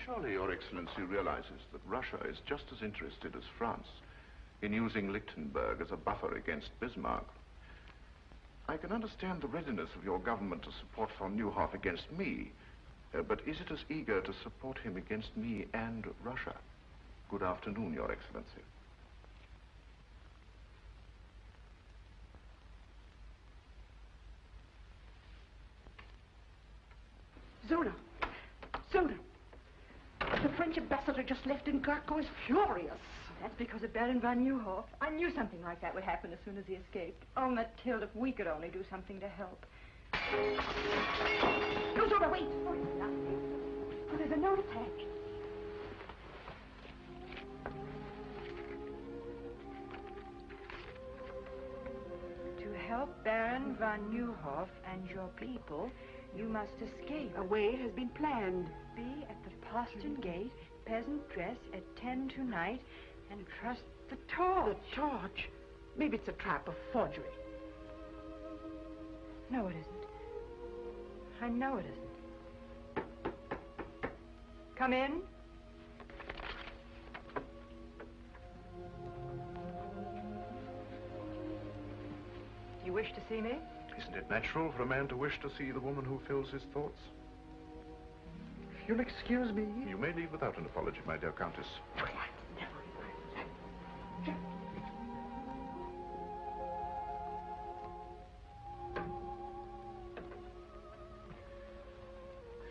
Surely Your Excellency realizes that Russia is just as interested as France in using Lichtenburg as a buffer against Bismarck. I can understand the readiness of your government to support von Neuhoff against me, but is it as eager to support him against me and Russia? Good afternoon, Your Excellency. Zona! Zona! The French ambassador just left and Gurko is furious. That's because of Baron von Neuhoff. I knew something like that would happen as soon as he escaped. Oh, Mathilde, if we could only do something to help. No, Zona, wait! Oh, it's nothing. Oh, there's a note attached. To help Baron von Neuhoff and your people, you must escape. A way has been planned. Be at the postern gate, peasant dress, at 10 tonight, and trust the torch. The torch? Maybe it's a trap of forgery. No, it isn't. I know it isn't. Come in. You wish to see me? Isn't it natural for a man to wish to see the woman who fills his thoughts? If you'll excuse me. You may leave without an apology, my dear Countess.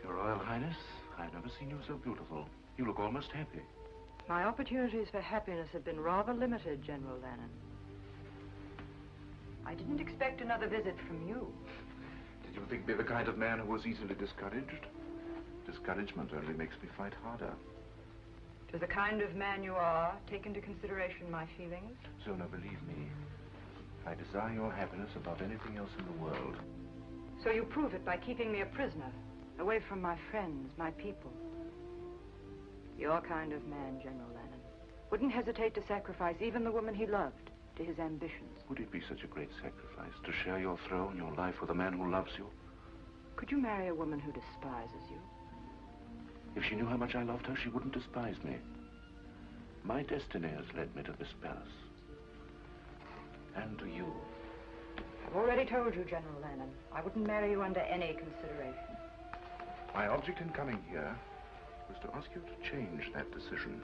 Your Royal Highness, I've never seen you so beautiful. You look almost happy. My opportunities for happiness have been rather limited, General Lanen. I didn't expect another visit from you. Did you think me the kind of man who was easily discouraged? Discouragement only makes me fight harder. Does the kind of man you are take into consideration my feelings? Zona, believe me, I desire your happiness above anything else in the world. So you prove it by keeping me a prisoner, away from my friends, my people. Your kind of man, General Lanen, wouldn't hesitate to sacrifice even the woman he loved to his ambitions. Would it be such a great sacrifice to share your throne, your life with a man who loves you? Could you marry a woman who despises you? If she knew how much I loved her, she wouldn't despise me. My destiny has led me to this palace. And to you. I've already told you, General Lanen, I wouldn't marry you under any consideration. My object in coming here was to ask you to change that decision.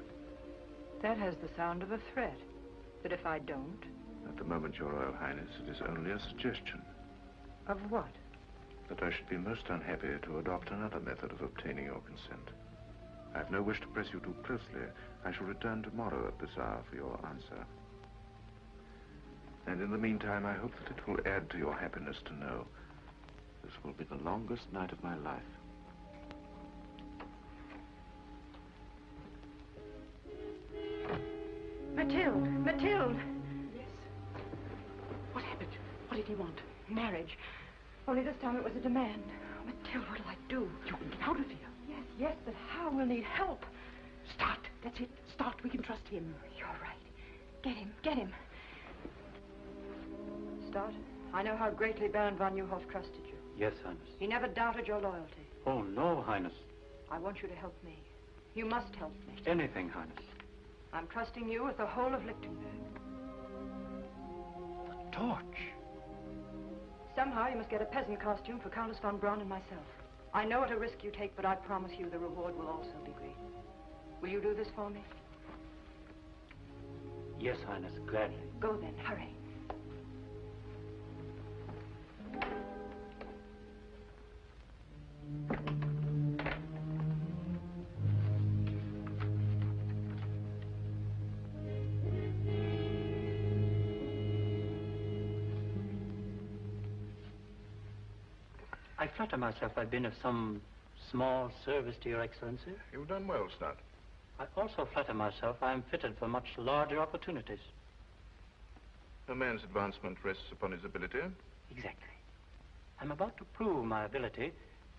That has the sound of a threat. But if I don't? At the moment, Your Royal Highness, it is only a suggestion. Of what? That I should be most unhappy to adopt another method of obtaining your consent. I have no wish to press you too closely. I shall return tomorrow at this hour for your answer. And in the meantime, I hope that it will add to your happiness to know this will be the longest night of my life. Mathilde! Mathilde! Yes? What happened? What did he want? Marriage. Only this time it was a demand. Oh, Mathilde, what'll I do? You can get out of here. Yes, yes, but how? We'll need help. Start. That's it. Start. We can trust him. You're right. Get him. Get him. Start. I know how greatly Baron von Neuhoff trusted you. Yes, Highness. He never doubted your loyalty. Oh, no, Highness. I want you to help me. You must help me. Anything, Highness. I'm trusting you with the whole of Lichtenburg. The torch. Somehow you must get a peasant costume for Countess von Braun and myself. I know what a risk you take, but I promise you the reward will also be great. Will you do this for me? Yes, Highness, gladly. Go then, hurry. I flatter myself I've been of some small service to Your Excellency. You've done well, Stud. I also flatter myself I am fitted for much larger opportunities. A man's advancement rests upon his ability. Exactly. I'm about to prove my ability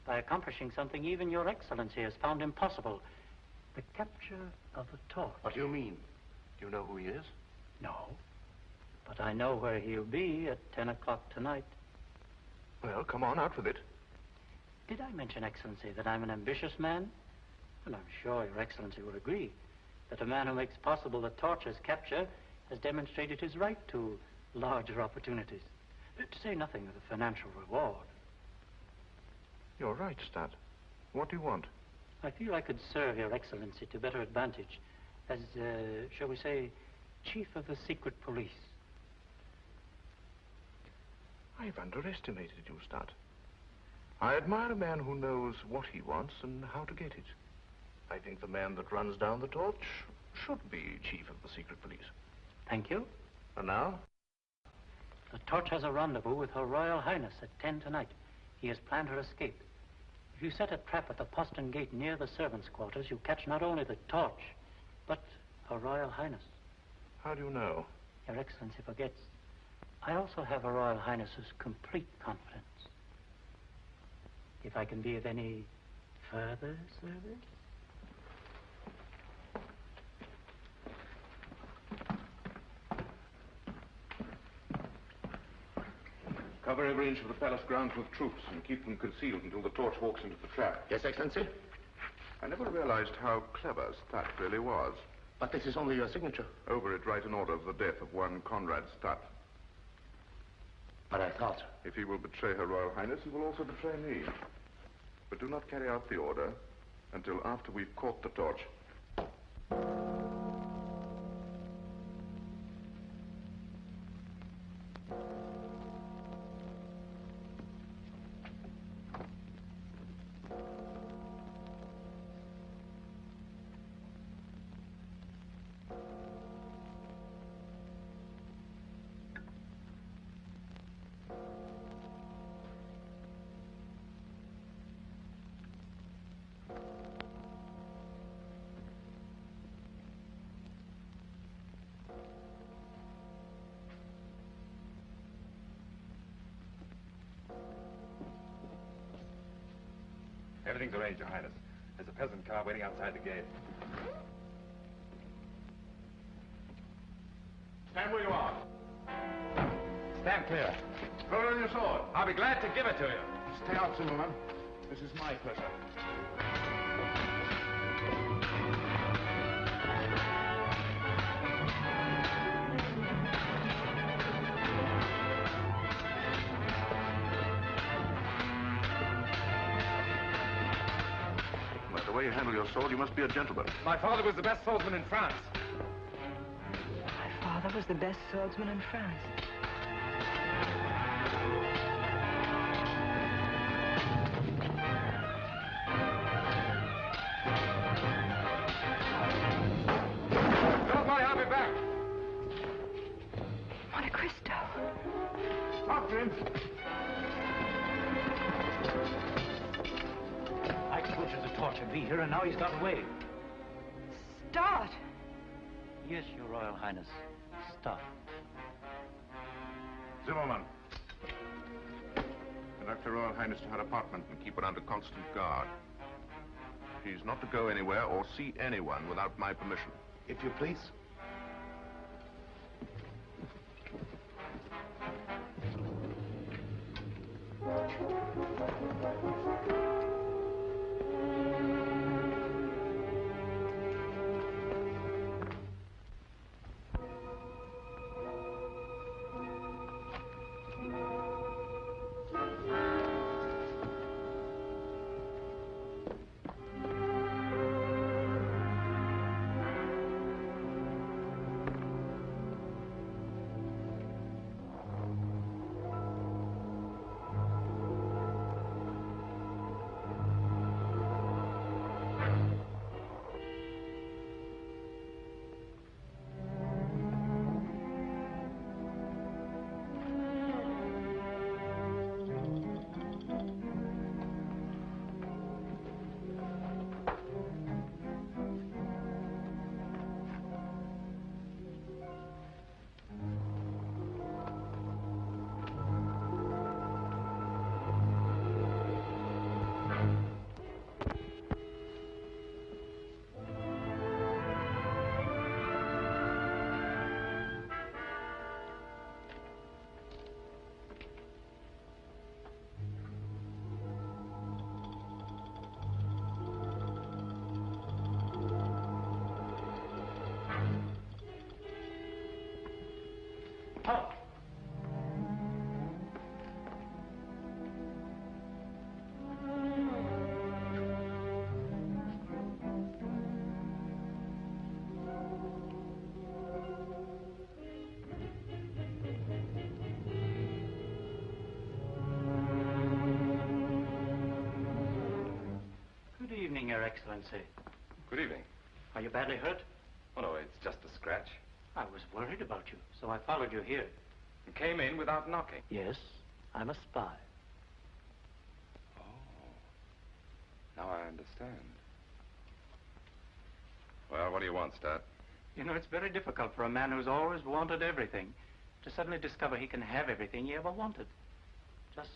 by accomplishing something even Your Excellency has found impossible. The capture of the torch. What do you mean? Do you know who he is? No. But I know where he'll be at 10 o'clock tonight. Well, come on, out with it. Did I mention, Excellency, that I'm an ambitious man? Well, I'm sure Your Excellency will agree that a man who makes possible the torch's capture has demonstrated his right to larger opportunities. To say nothing of the financial reward. You're right, Stud. What do you want? I feel I could serve Your Excellency to better advantage as, shall we say, Chief of the Secret Police. I've underestimated you, Stud. I admire a man who knows what he wants and how to get it. I think the man that runs down the torch should be Chief of the Secret Police. Thank you. And now? The torch has a rendezvous with Her Royal Highness at 10 tonight. He has planned her escape. If you set a trap at the postern gate near the servants' quarters, you catch not only the torch, but Her Royal Highness. How do you know? Your Excellency forgets. I also have Her Royal Highness's complete confidence. If I can be of any further service? Cover every inch of the palace grounds with troops and keep them concealed until the torch walks into the trap. Yes, Excellency? I never realized how clever Stat really was. But this is only your signature. Over it, write an order of the death of one Conrad Stat. But I thought... If he will betray Her Royal Highness, he will also betray me. But do not carry out the order until after we've caught the torch. Everything's arranged, Your Highness. There's a peasant car waiting outside the gate. Stand where you are. Stand clear. Throw down your sword. I'll be glad to give it to you. Stay out, Zimmerman. This is my pleasure. By the way you handle your sword, you must be a gentleman. My father was the best swordsman in France. My father was the best swordsman in France. Don't worry, I'll be back. Monte Cristo. After him. I told you the torch would be here, and now he's got away. Start! Yes, Your Royal Highness. Stop. Zimmerman. Conduct Her Royal Highness to her apartment and keep her under constant guard. She's not to go anywhere or see anyone without my permission. If you please. Excellency. Good evening. Are you badly hurt? Oh, no, it's just a scratch. I was worried about you, so I followed you here. You came in without knocking. Yes, I'm a spy. Oh. Now I understand. Well, what do you want, Stat? You know, it's very difficult for a man who's always wanted everything to suddenly discover he can have everything he ever wanted. Just,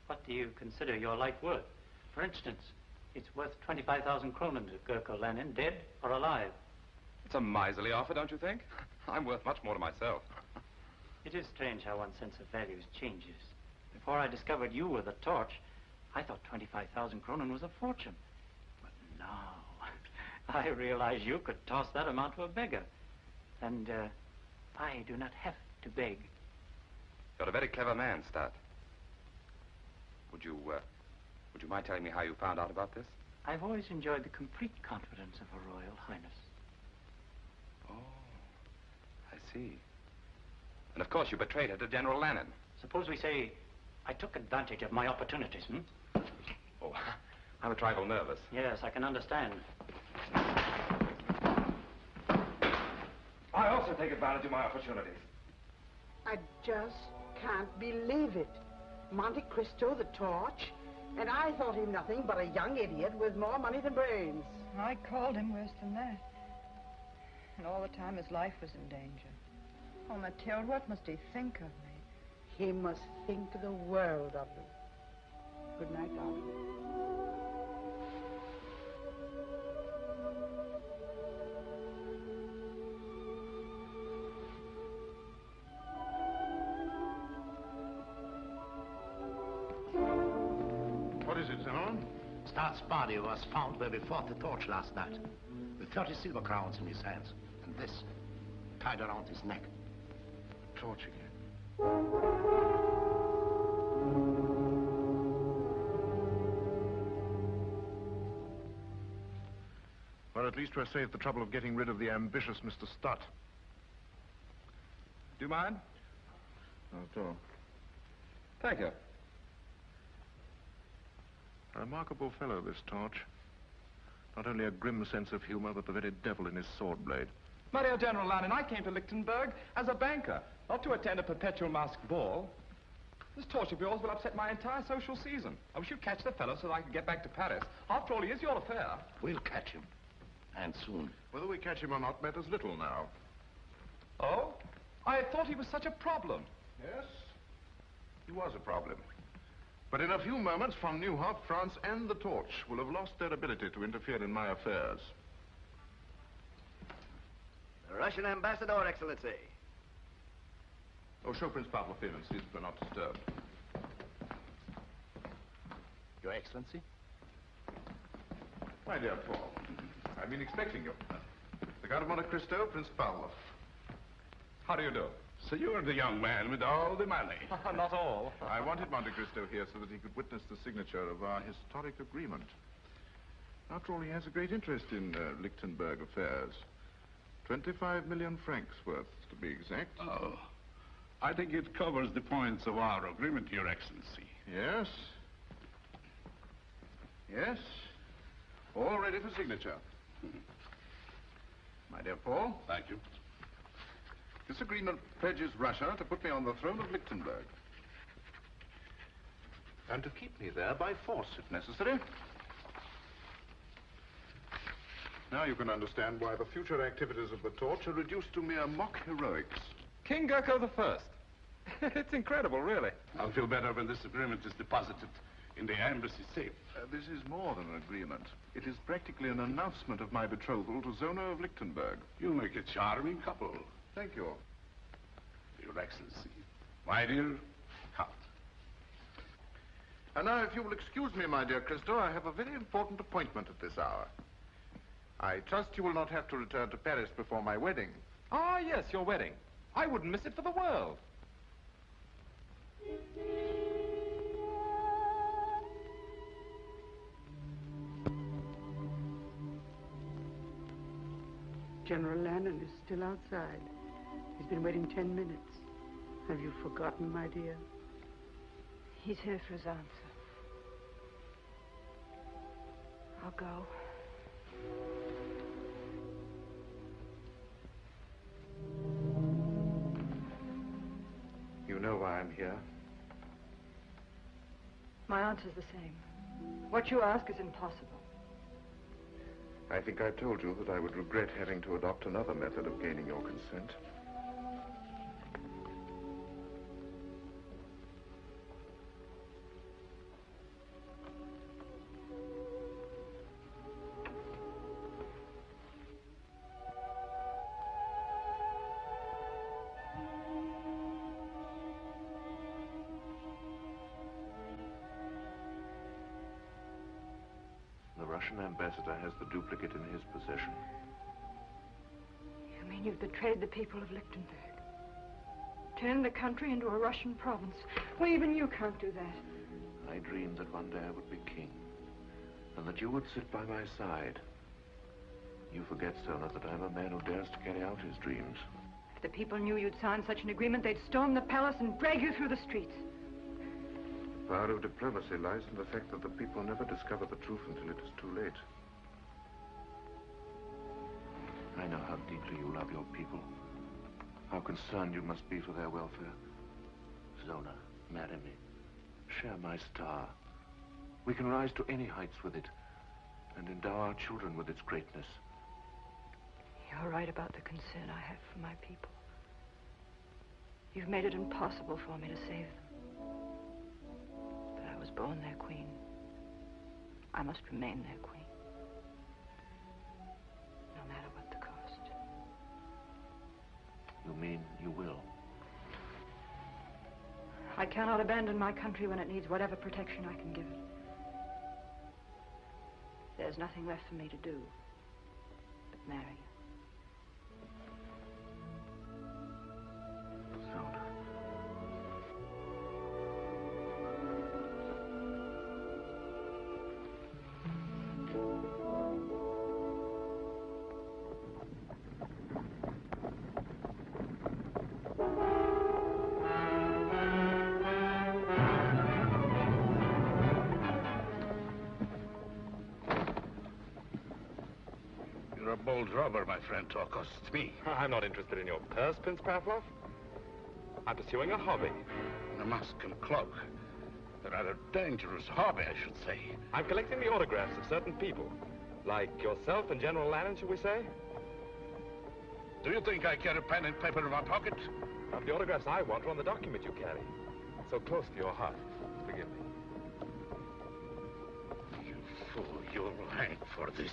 what do you consider your life worth? For instance, it's worth 25,000 kronen to Gurko Lanen, dead or alive. It's a miserly offer, don't you think? I'm worth much more to myself. It is strange how one's sense of values changes. Before I discovered you were the torch, I thought 25,000 kronen was a fortune. But now, I realize you could toss that amount to a beggar. And, I do not have to beg. You're a very clever man, Stat. Would you mind telling me how you found out about this? I've always enjoyed the complete confidence of Her Royal Highness. Oh, I see. And of course you betrayed her to General Lanen. Suppose we say I took advantage of my opportunities, Oh, I'm a trifle nervous. Yes, I can understand. I also take advantage of my opportunities. I just can't believe it. Monte Cristo, the torch, and I thought him nothing but a young idiot with more money than brains. I called him worse than that. And all the time his life was in danger. Oh, Mathilde, what must he think of me? He must think the world of me. Good night, darling. What is it, Zenon? Stat's body was found where we fought the torch last night, with 30 silver crowns in his hands, and this tied around his neck. Torch again. Well, at least we're saved the trouble of getting rid of the ambitious Mr. Stutt. Do you mind? Not at all. Thank you. A remarkable fellow, this Torch. Not only a grim sense of humor, but the very devil in his sword blade. My dear General Lanen, I came to Lichtenburg as a banker, not to attend a perpetual masked ball. This torch of yours will upset my entire social season. I wish you'd catch the fellow so that I could get back to Paris. After all, he is your affair. We'll catch him. And soon. Whether we catch him or not matters little now. Oh? I thought he was such a problem. Yes, he was a problem. But in a few moments from Neuhoff, France and the Torch will have lost their ability to interfere in my affairs. The Russian ambassador, Excellency. Oh, show Prince Pavlov in and see that we're not disturbed. Your Excellency? My dear Paul, I've been expecting you. The Count of Monte Cristo, Prince Pavlov. How do you do? So you're the young man with all the money. Not all. I wanted Monte Cristo here so that he could witness the signature of our historic agreement. After all, he has a great interest in Lichtenburg affairs. 25 million francs worth, to be exact. Oh, I think it covers the points of our agreement, Your Excellency. Yes. Yes. All ready for signature. My dear Paul. Thank you. This agreement pledges Russia to put me on the throne of Lichtenburg. And to keep me there by force, if necessary. Now you can understand why the future activities of the Torch are reduced to mere mock heroics. King Gurko the First. It's incredible, really. I'll feel better when this agreement is deposited in the embassy safe. This is more than an agreement. It is practically an announcement of my betrothal to Zona of Lichtenburg. You make a charming couple. Thank you. Your Excellency. My dear Count. And now, if you will excuse me, my dear Cristo, I have a very important appointment at this hour. I trust you will not have to return to Paris before my wedding. Ah, yes, your wedding. I wouldn't miss it for the world. General Lanen is still outside. He's been waiting 10 minutes. Have you forgotten, my dear? He's here for his answer. I'll go. You know why I'm here? My answer's the same. What you ask is impossible. I think I told you that I would regret having to adopt another method of gaining your consent. The Russian ambassador has the duplicate in his possession. You mean you've betrayed the people of Lichtenburg? Turned the country into a Russian province? Well, even you can't do that. I dreamed that one day I would be king, and that you would sit by my side. You forget, Sona, that I'm a man who dares to carry out his dreams. If the people knew you'd signed such an agreement, they'd storm the palace and drag you through the streets. The power of diplomacy lies in the fact that the people never discover the truth until it is too late. I know how deeply you love your people, how concerned you must be for their welfare. Zona, marry me. Share my star. We can rise to any heights with it, and endow our children with its greatness. You're right about the concern I have for my people. You've made it impossible for me to save them. But I was born their queen. I must remain their queen. No matter what the cost. You mean you will? I cannot abandon my country when it needs whatever protection I can give it. There's nothing left for me to do but marry you. You're a bold robber, my friend, to accost me. I'm not interested in your purse, Prince Pavlov. I'm pursuing a hobby. A mask and cloak. A rather dangerous hobby, I should say. I'm collecting the autographs of certain people. Like yourself and General Lanen, shall we say? Do you think I carry pen and paper in my pocket? The autographs I want are on the document you carry. So close to your heart. Forgive me. You fool, you'll hang for this.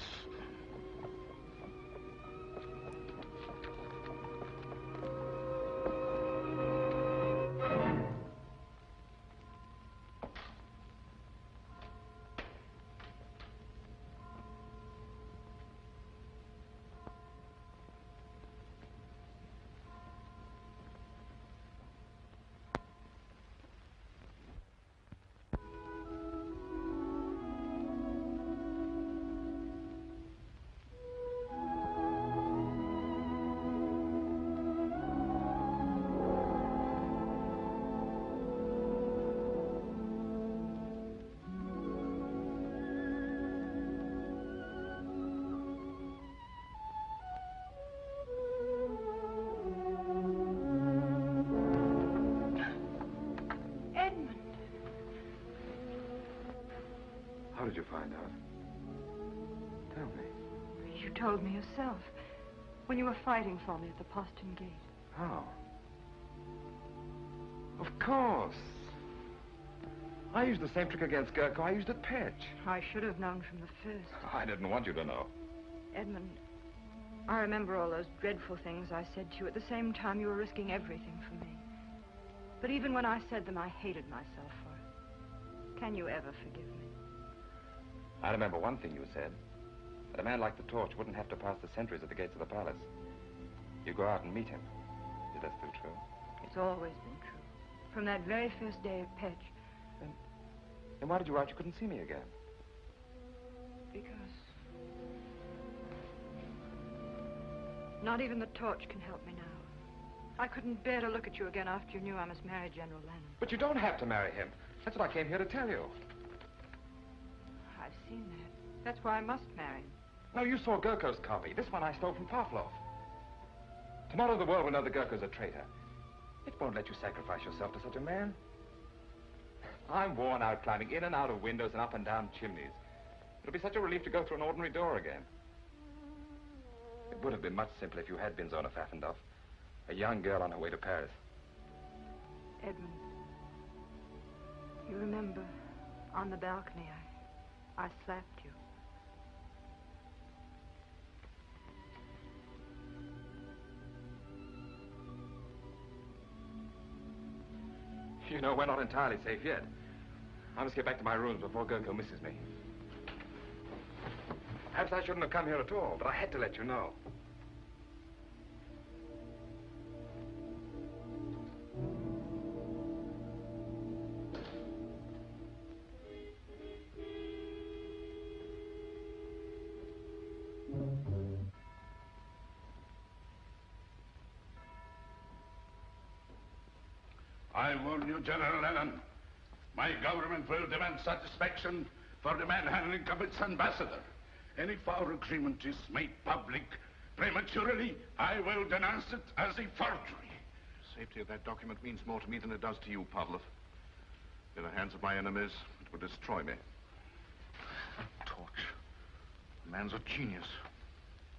How did you find out? Tell me. You told me yourself. When you were fighting for me at the postern gate. How? Of course. I used the same trick against Gurko I used at Petch. I should have known from the first. I didn't want you to know. Edmond, I remember all those dreadful things I said to you. At the same time, you were risking everything for me. But even when I said them, I hated myself for it. Can you ever forgive me? I remember one thing you said. That a man like the Torch wouldn't have to pass the sentries at the gates of the palace. You go out and meet him. Is that still true? It's always been true. From that very first day at Petch. Then why did you write you couldn't see me again? Because... not even the Torch can help me now. I couldn't bear to look at you again after you knew I must marry General Lanen. But you don't have to marry him. That's what I came here to tell you. I've seen that. That's why I must marry him. No, you saw Gurko's copy. This one I stole from Pavlov. Tomorrow the world will know that Gurko's a traitor. It won't let you sacrifice yourself to such a man. I'm worn out climbing in and out of windows and up and down chimneys. It'll be such a relief to go through an ordinary door again. It would have been much simpler if you had been Zona Pfaffendorf, a young girl on her way to Paris. Edmund, you remember, on the balcony, I slapped you. You know, we're not entirely safe yet. I must get back to my rooms before Gurko misses me. Perhaps I shouldn't have come here at all, but I had to let you know. I warn you, General Lanen. My government will demand satisfaction for the manhandling of its ambassador. And if our agreement is made public prematurely, I will denounce it as a forgery. Safety of that document means more to me than it does to you, Pavlov. In the hands of my enemies, it would destroy me. A torch. The man's a genius.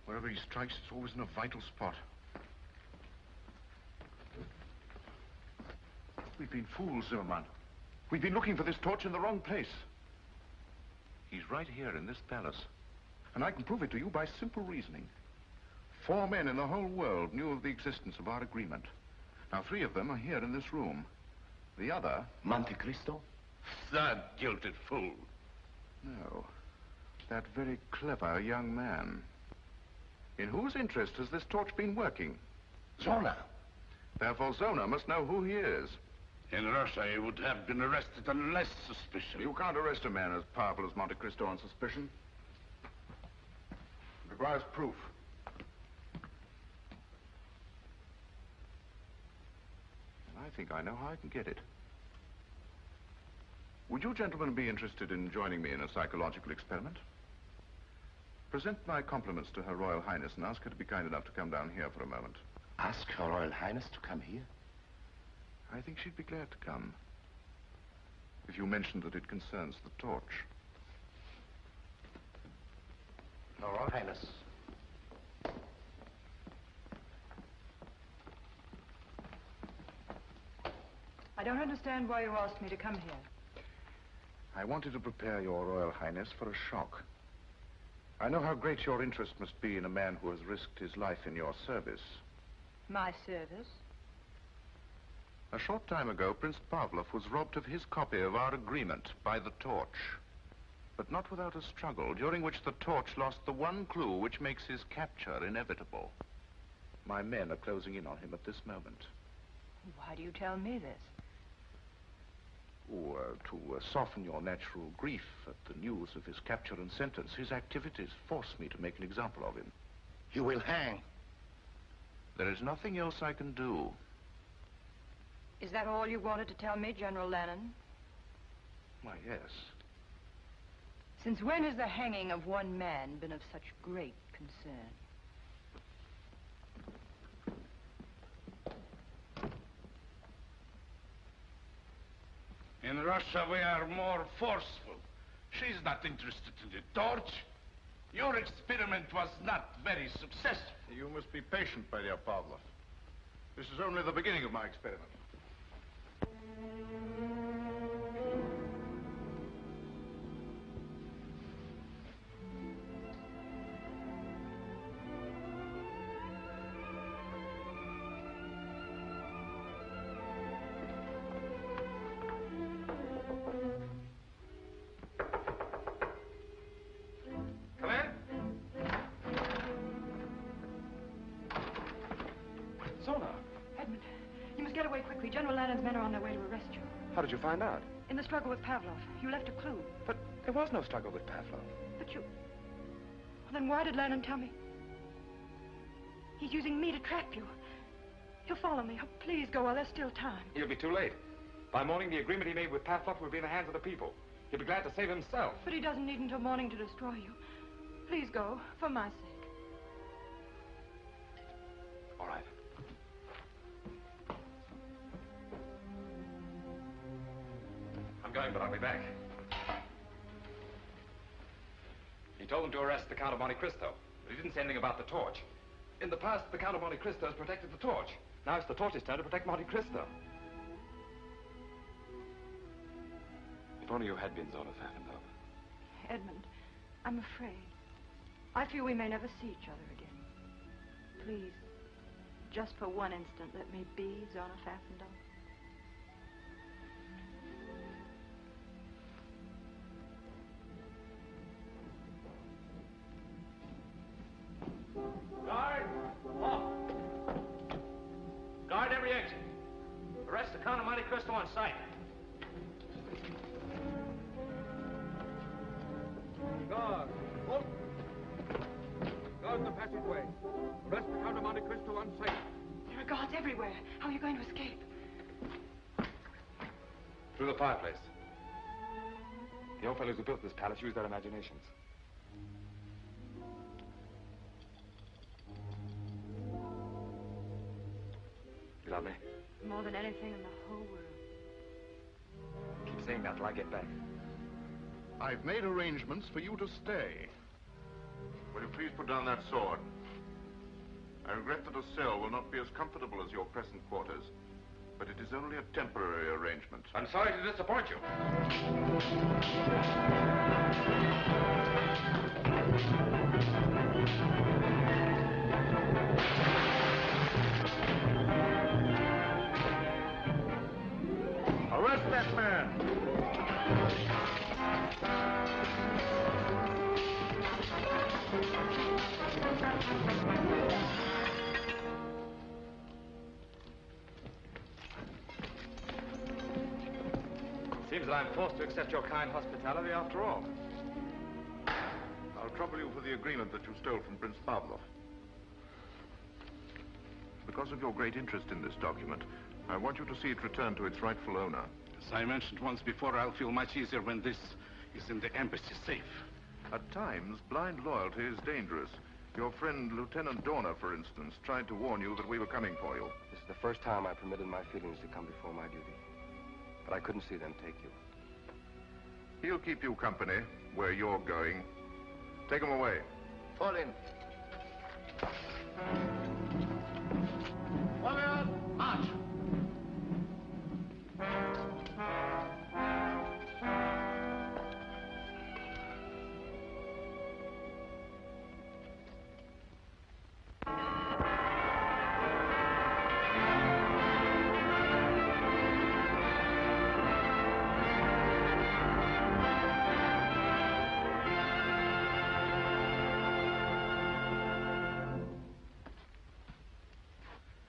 Wherever he strikes, it's always in a vital spot. We've been fools, Zimmerman. We've been looking for this torch in the wrong place. He's right here in this palace. And I can prove it to you by simple reasoning. 4 men in the whole world knew of the existence of our agreement. Now, 3 of them are here in this room. The other... Monte Cristo? That gilded fool. No. That very clever young man. In whose interest has this torch been working? Zona. Therefore, Zona must know who he is. In Russia, he would have been arrested on less suspicion. You can't arrest a man as powerful as Monte Cristo on suspicion. It requires proof. And I think I know how I can get it. Would you gentlemen be interested in joining me in a psychological experiment? Present my compliments to Her Royal Highness and ask her to be kind enough to come down here for a moment. Ask Her Royal Highness to come here? I think she'd be glad to come. If you mentioned that it concerns the torch. Her Royal Highness. I don't understand why you asked me to come here. I wanted to prepare your Royal Highness for a shock. I know how great your interest must be in a man who has risked his life in your service. My service? A short time ago, Prince Pavlov was robbed of his copy of our agreement by the torch. But not without a struggle, during which the torch lost the one clue which makes his capture inevitable. My men are closing in on him at this moment. Why do you tell me this? To soften your natural grief at the news of his capture and sentence, his activities force me to make an example of him. You will hang. There is nothing else I can do. Is that all you wanted to tell me, General Lanen? Why, yes. Since when has the hanging of one man been of such great concern? In Russia, we are more forceful. She's not interested in the torch. Your experiment was not very successful. You must be patient, my dear Pavlov. This is only the beginning of my experiment. General Lanen's men are on their way to arrest you. How did you find out? In the struggle with Pavlov. You left a clue. But there was no struggle with Pavlov. But you... Well, then why did Lanen tell me? He's using me to trap you. He'll follow me. Oh, please go while there's still time. He'll be too late. By morning, the agreement he made with Pavlov will be in the hands of the people. He'll be glad to save himself. But he doesn't need until morning to destroy you. Please go, for my sake. All right. I'm going, but I'll be back. He told them to arrest the Count of Monte Cristo, but he didn't say anything about the torch. In the past, the Count of Monte Cristo has protected the torch. Now it's the torch's turn to protect Monte Cristo. If only you had been Zona Pfaffendahl. Edmond, I'm afraid. I fear we may never see each other again. Please, just for one instant, let me be Zona Pfaffendahl. Guard! Off! Guard every exit. Arrest the Count of Monte Cristo on sight. Guard! Halt! Guard the passageway. Arrest the Count of Monte Cristo on sight. There are guards everywhere. How are you going to escape? Through the fireplace. The old fellows who built this palace used their imaginations. You love me? More than anything in the whole world. Keep saying that till I get back. I've made arrangements for you to stay. Will you please put down that sword? I regret that a cell will not be as comfortable as your present quarters, but it is only a temporary arrangement. I'm sorry to disappoint you. Arrest that man! Seems that I'm forced to accept your kind hospitality after all. I'll trouble you for the agreement that you stole from Prince Pavlov. Because of your great interest in this document, I want you to see it returned to its rightful owner. As I mentioned once before, I'll feel much easier when this is in the embassy safe. At times, blind loyalty is dangerous. Your friend, Lieutenant Dorner, for instance, tried to warn you that we were coming for you. This is the first time I permitted my feelings to come before my duty. But I couldn't see them take you. He'll keep you company where you're going. Take him away. Fall in. Warrior, march.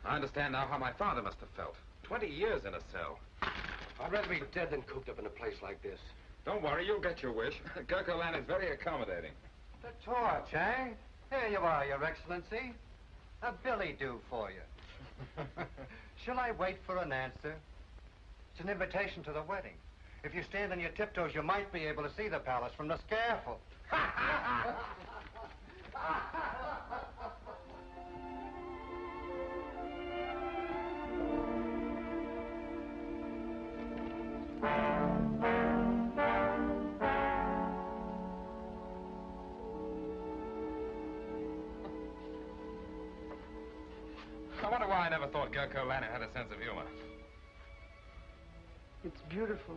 I understand now how my father must have felt. 20 years in a cell. I'd rather be dead than cooped up in a place like this. Don't worry, you'll get your wish. Gurko Lanen is very accommodating. The torch, eh? Here you are, Your Excellency. A billy do for you. Shall I wait for an answer? It's an invitation to the wedding. If you stand on your tiptoes, you might be able to see the palace from the scaffold. I wonder why I never thought Gurko Lanen had a sense of humor. It's beautiful,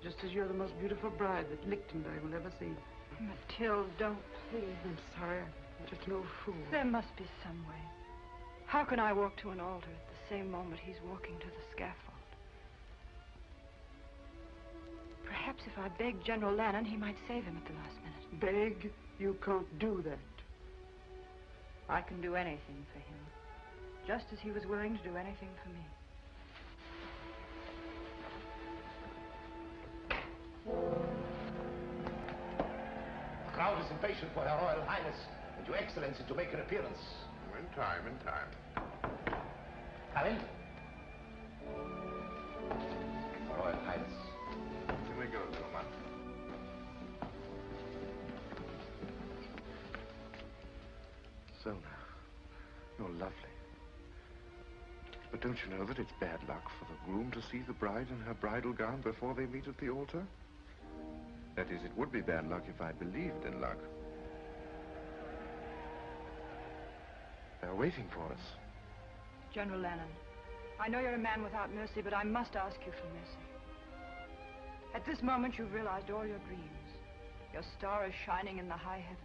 just as you're the most beautiful bride that Lichtenburg will ever see. Mathilde, don't, please. I'm sorry, I'm just no fool. There must be some way. How can I walk to an altar at the same moment he's walking to the scaffold? Perhaps if I begged General Lanen, he might save him at the last minute. Beg? You can't do that. I can do anything for him, just as he was willing to do anything for me. The crowd is impatient for Her Royal Highness and Your Excellency to make her appearance. In time, in time. Come in. Her Royal Highness. Here we go, Diplomat. You're lovely. But don't you know that it's bad luck for the groom to see the bride in her bridal gown before they meet at the altar? That is, it would be bad luck if I believed in luck. They're waiting for us. General Lanen, I know you're a man without mercy, but I must ask you for mercy. At this moment, you've realized all your dreams. Your star is shining in the high heavens.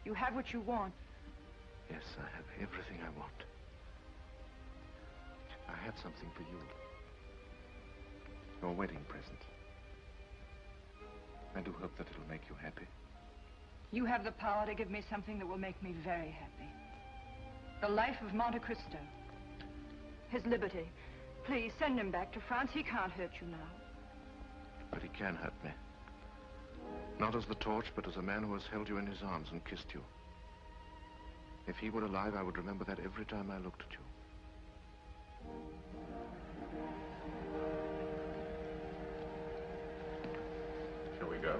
You have what you want. Yes, I have everything I want. I have something for you. Your wedding present. I do hope that it'll make you happy. You have the power to give me something that will make me very happy. The life of Monte Cristo. His liberty. Please, send him back to France. He can't hurt you now. But he can hurt me. Not as the torch, but as a man who has held you in his arms and kissed you. If he were alive, I would remember that every time I looked at you. Shall we go?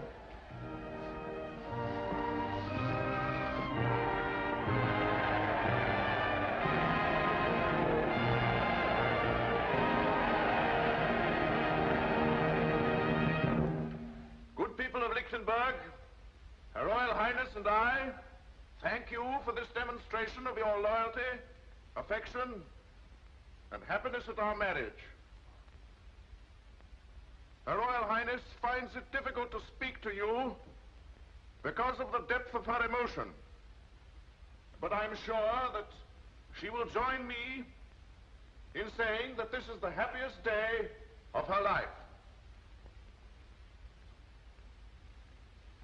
Good people of Lichtenburg, Her Royal Highness and I thank you for this demonstration of your loyalty, affection, and happiness at our marriage. Her Royal Highness finds it difficult to speak to you because of the depth of her emotion. But I'm sure that she will join me in saying that this is the happiest day of her life.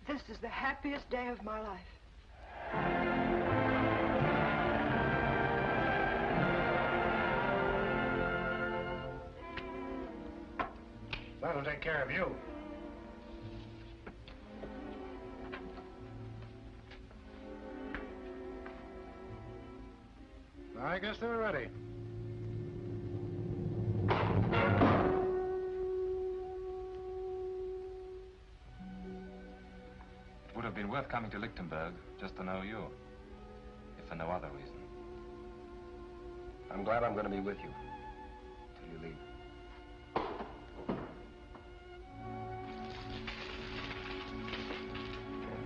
This is the happiest day of my life. That'll take care of you. I guess they're ready. It would have been worth coming to Lichtenburg just to know you, if for no other reason. I'm glad I'm going to be with you till you leave.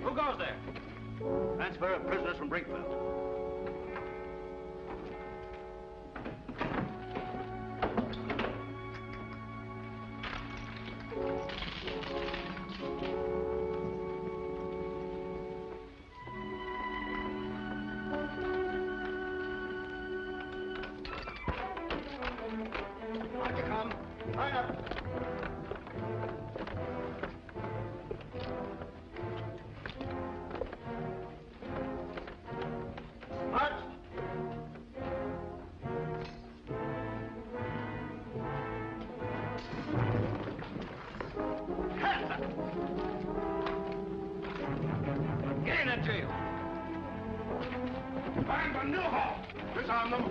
Who goes there? Transfer of prisoners from Brinkfield. On you come. Line up. March. Hands up. Get in that jail. Find the new hall. Disarm them.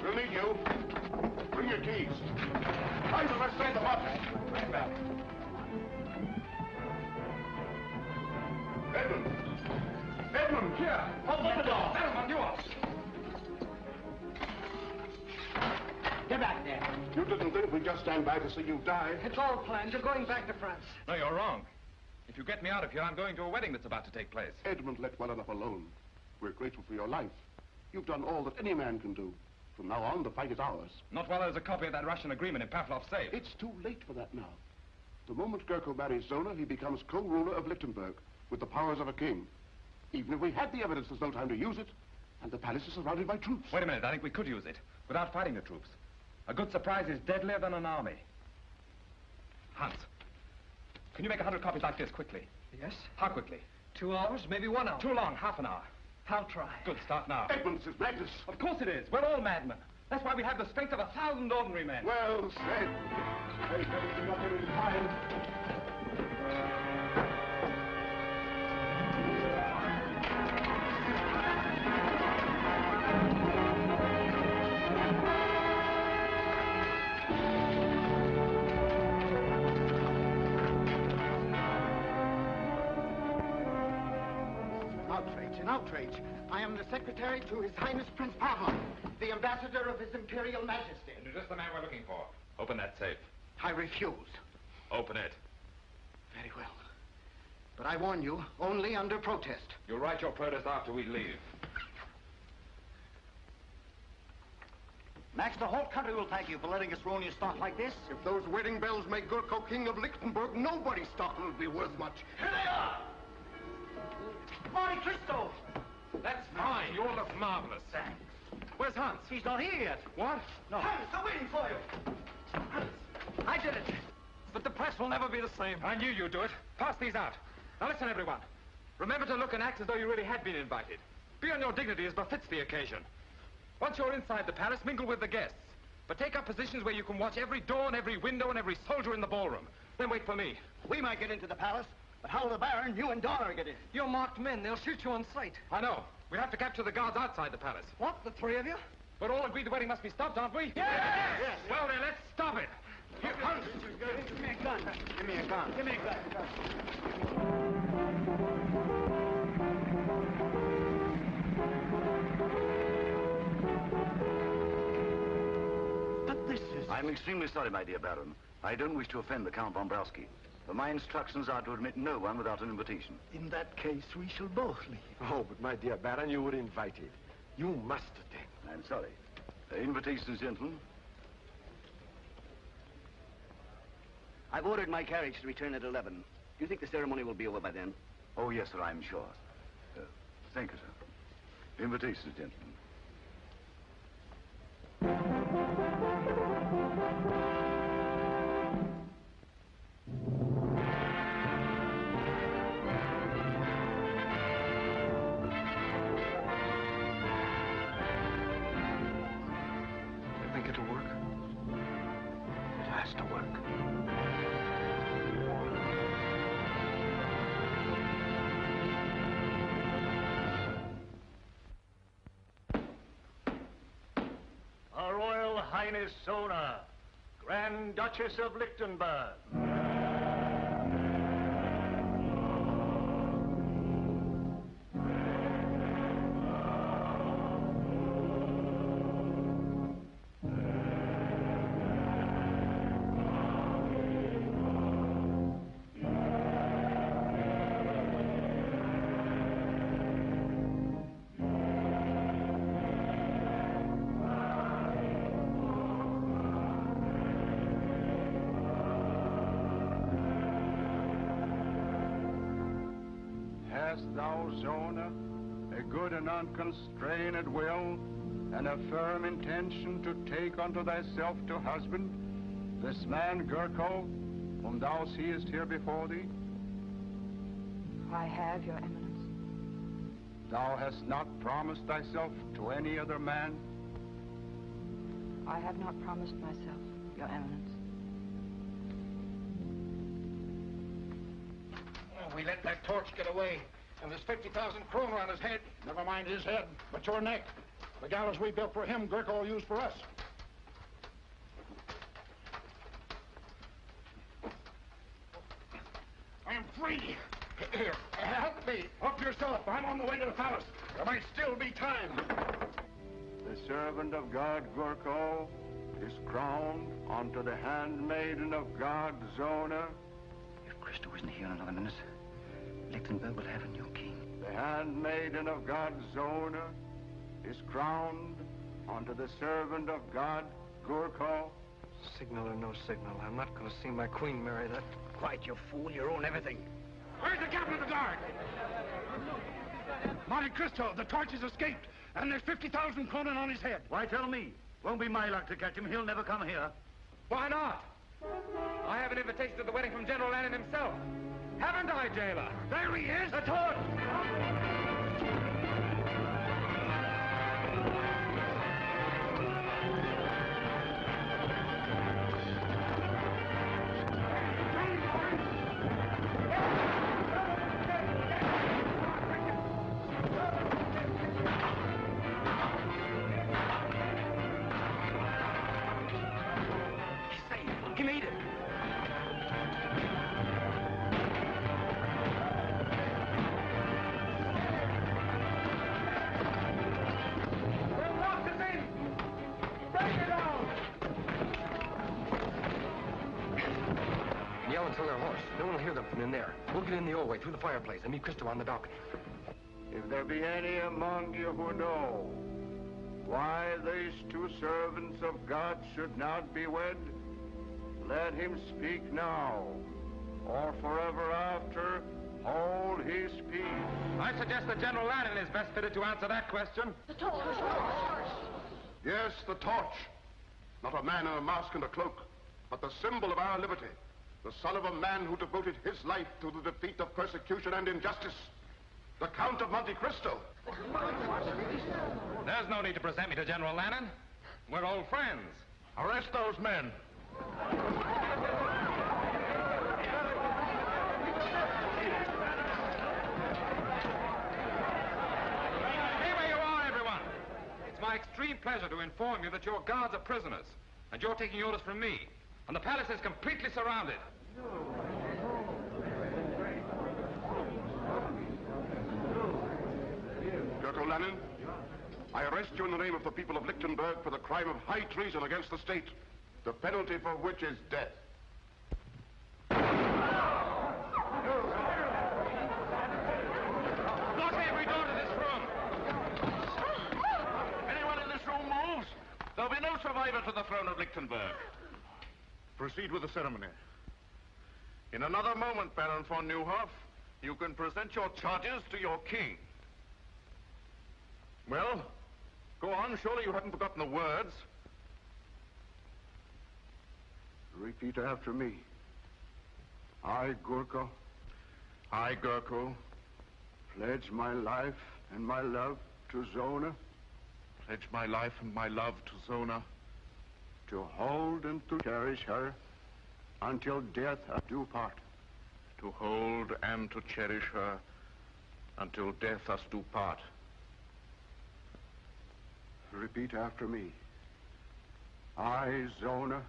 We'll need you. Bring your keys. Try to restrain them up. Right back. Edmond! Edmond, here! Open the door. Edmond, you are. Get back there. You didn't think we'd just stand by to see you die? It's all planned. You're going back to France. No, you're wrong. If you get me out of here, I'm going to a wedding that's about to take place. Edmond, let well enough alone. We're grateful for your life. You've done all that any man can do. From now on, the fight is ours. Not while there's a copy of that Russian agreement in Pavlov's safe. It's too late for that now. The moment Gurko marries Zona, he becomes co-ruler of Lichtenburg with the powers of a king. Even if we had the evidence, there's no time to use it. And the palace is surrounded by troops. Wait a minute, I think we could use it without fighting the troops. A good surprise is deadlier than an army. Hans, can you make 100 copies like this quickly? Yes? How quickly? 2 hours, maybe 1 hour. Too long, half an hour. I'll try. Good, start now. Edmond, this is madness. Of course it is. We're all madmen. That's why we have the strength of 1,000 ordinary men. Well said. Take everything up here in time. Out, Faith. It's an outrage. I am the secretary to His Highness Prince Pavel, the ambassador of His Imperial Majesty. And you're just the man we're looking for. Open that safe. I refuse. Open it. Very well. But I warn you, only under protest. You'll write your protest after we leave. Max, the whole country will thank you for letting us ruin your stock like this. If those wedding bells make Gurko king of Lichtenburg, nobody's stock will be worth much. Here they are! Monte Cristo! That's fine. You all look marvelous. Thanks. Where's Hans? He's not here yet. What? No. Hans, I'm waiting for you. Hans, I did it. But the press will never be the same. I knew you'd do it. Pass these out. Now listen, everyone. Remember to look and act as though you really had been invited. Be on your dignity as befits the occasion. Once you're inside the palace, mingle with the guests. But take up positions where you can watch every door and every window and every soldier in the ballroom. Then wait for me. We might get into the palace, but how will the Baron, you and Donner get in? You're marked men. They'll shoot you on sight. I know. We'll have to capture the guards outside the palace. What, the three of you? We're all agreed the wedding must be stopped, aren't we? Yes! Yes! Well, then, let's stop it. Here, Hans. Give me a gun. Give me a gun. Give me a gun. But this is... I'm extremely sorry, my dear Baron. I don't wish to offend the Count Bombrowski. But my instructions are to admit no one without an invitation. In that case, we shall both leave. Oh, but my dear Baron, you were invited. You must attend. I'm sorry. Invitations, gentlemen. I've ordered my carriage to return at 11. Do you think the ceremony will be over by then? Oh, yes, sir, I'm sure. Thank you, sir. Invitations, gentlemen. You think it'll work? It has to work. Her Royal Highness Zona, Grand Duchess of Lichtenburg. Hast thou, Zona, a good and unconstrained will, and a firm intention to take unto thyself to husband this man Gurko, whom thou seest here before thee? I have, Your Eminence. Thou hast not promised thyself to any other man? I have not promised myself, Your Eminence. Oh, we let that torch get away, and there's 50,000 kroner on his head. Never mind his head, but your neck. The gallows we built for him, Gurko will use for us. I am free. Here, help me. Help yourself. I'm on the way to the palace. There might still be time. The servant of God, Gurko, is crowned unto the handmaiden of God, Zona. If Christo isn't here in another minute, Lichtenburg will have a new king. The handmaiden of God, Zona, is crowned unto the servant of God, Gurko. Signal or no signal, I'm not going to see my queen marry that. Quiet, you fool. You own everything. Where's the captain of the guard? Monte Cristo, the torch has escaped, and there's 50,000 kroner on his head. Why, tell me. Won't be my luck to catch him. He'll never come here. Why not? I have an invitation to the wedding from General Lanen himself. Haven't I, jailer? There he is! The torch! He made it. yell until they're hoarse. No one will hear them from in there. We'll get in the old way, through the fireplace, and meet Cristo on the balcony. If there be any among you who know why these two servants of God should not be wed, let him speak now, or forever after hold his peace. I suggest that General Lanen is best fitted to answer that question. The torch! Yes, the torch. Not a man in a mask and a cloak, but the symbol of our liberty. The son of a man who devoted his life to the defeat of persecution and injustice. The Count of Monte Cristo. There's no need to present me to General Lanen. We're old friends. Arrest those men. Stay where you are, everyone. It's my extreme pleasure to inform you that your guards are prisoners, and you're taking orders from me. And the palace is completely surrounded. Gurko Lanen, I arrest you in the name of the people of Lichtenburg for the crime of high treason against the state, the penalty for which is death. Lock every door to this room. Anyone in this room moves, there'll be no survivor to the throne of Lichtenburg. Proceed with the ceremony. In another moment, Baron von Neuhoff, you can present your charges to your king. Well, go on. Surely you haven't forgotten the words. Repeat after me. I, Gurko. I, Gurko. Pledge my life and my love to Zona. Pledge my life and my love to Zona. To hold and to cherish her until death us do part. To hold and to cherish her until death us do part. Repeat after me. I, Zona.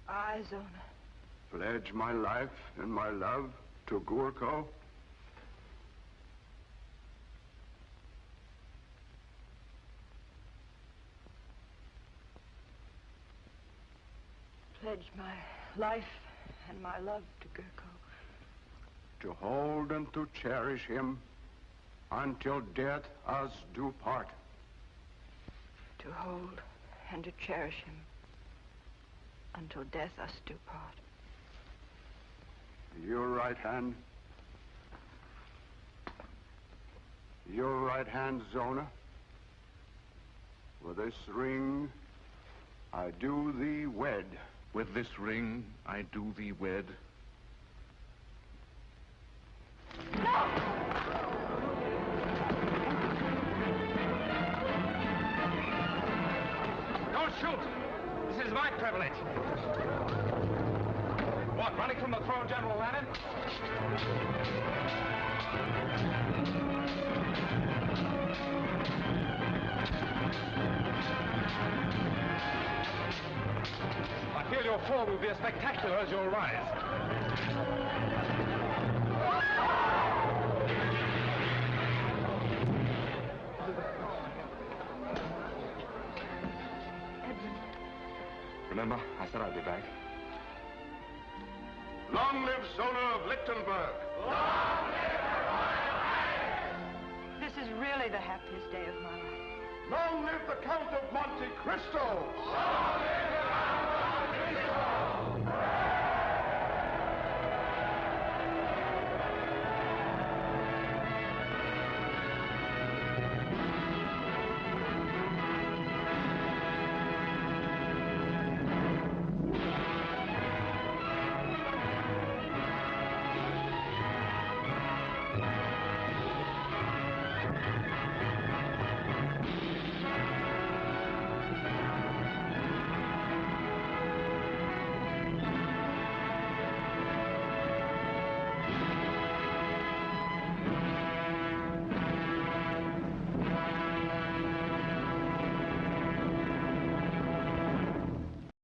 I, Zona. Pledge my life and my love to Gurko. Pledge my life and my love to Gurko. To hold and to cherish him until death us do part. To hold and to cherish him until death us do part. Your right hand. Your right hand, Zona. With this ring, I do thee wed. With this ring, I do thee wed. Don't shoot! This is my privilege. What, running from the throne, General Lanen? I feel your fall will be as spectacular as your rise. Remember, I said I'd be back. Long live Zona of Lichtenburg! Long live her Royal Highness! This is really the happiest day of my life. Long live the Count of Monte Cristo! Long live the Count of Monte Cristo!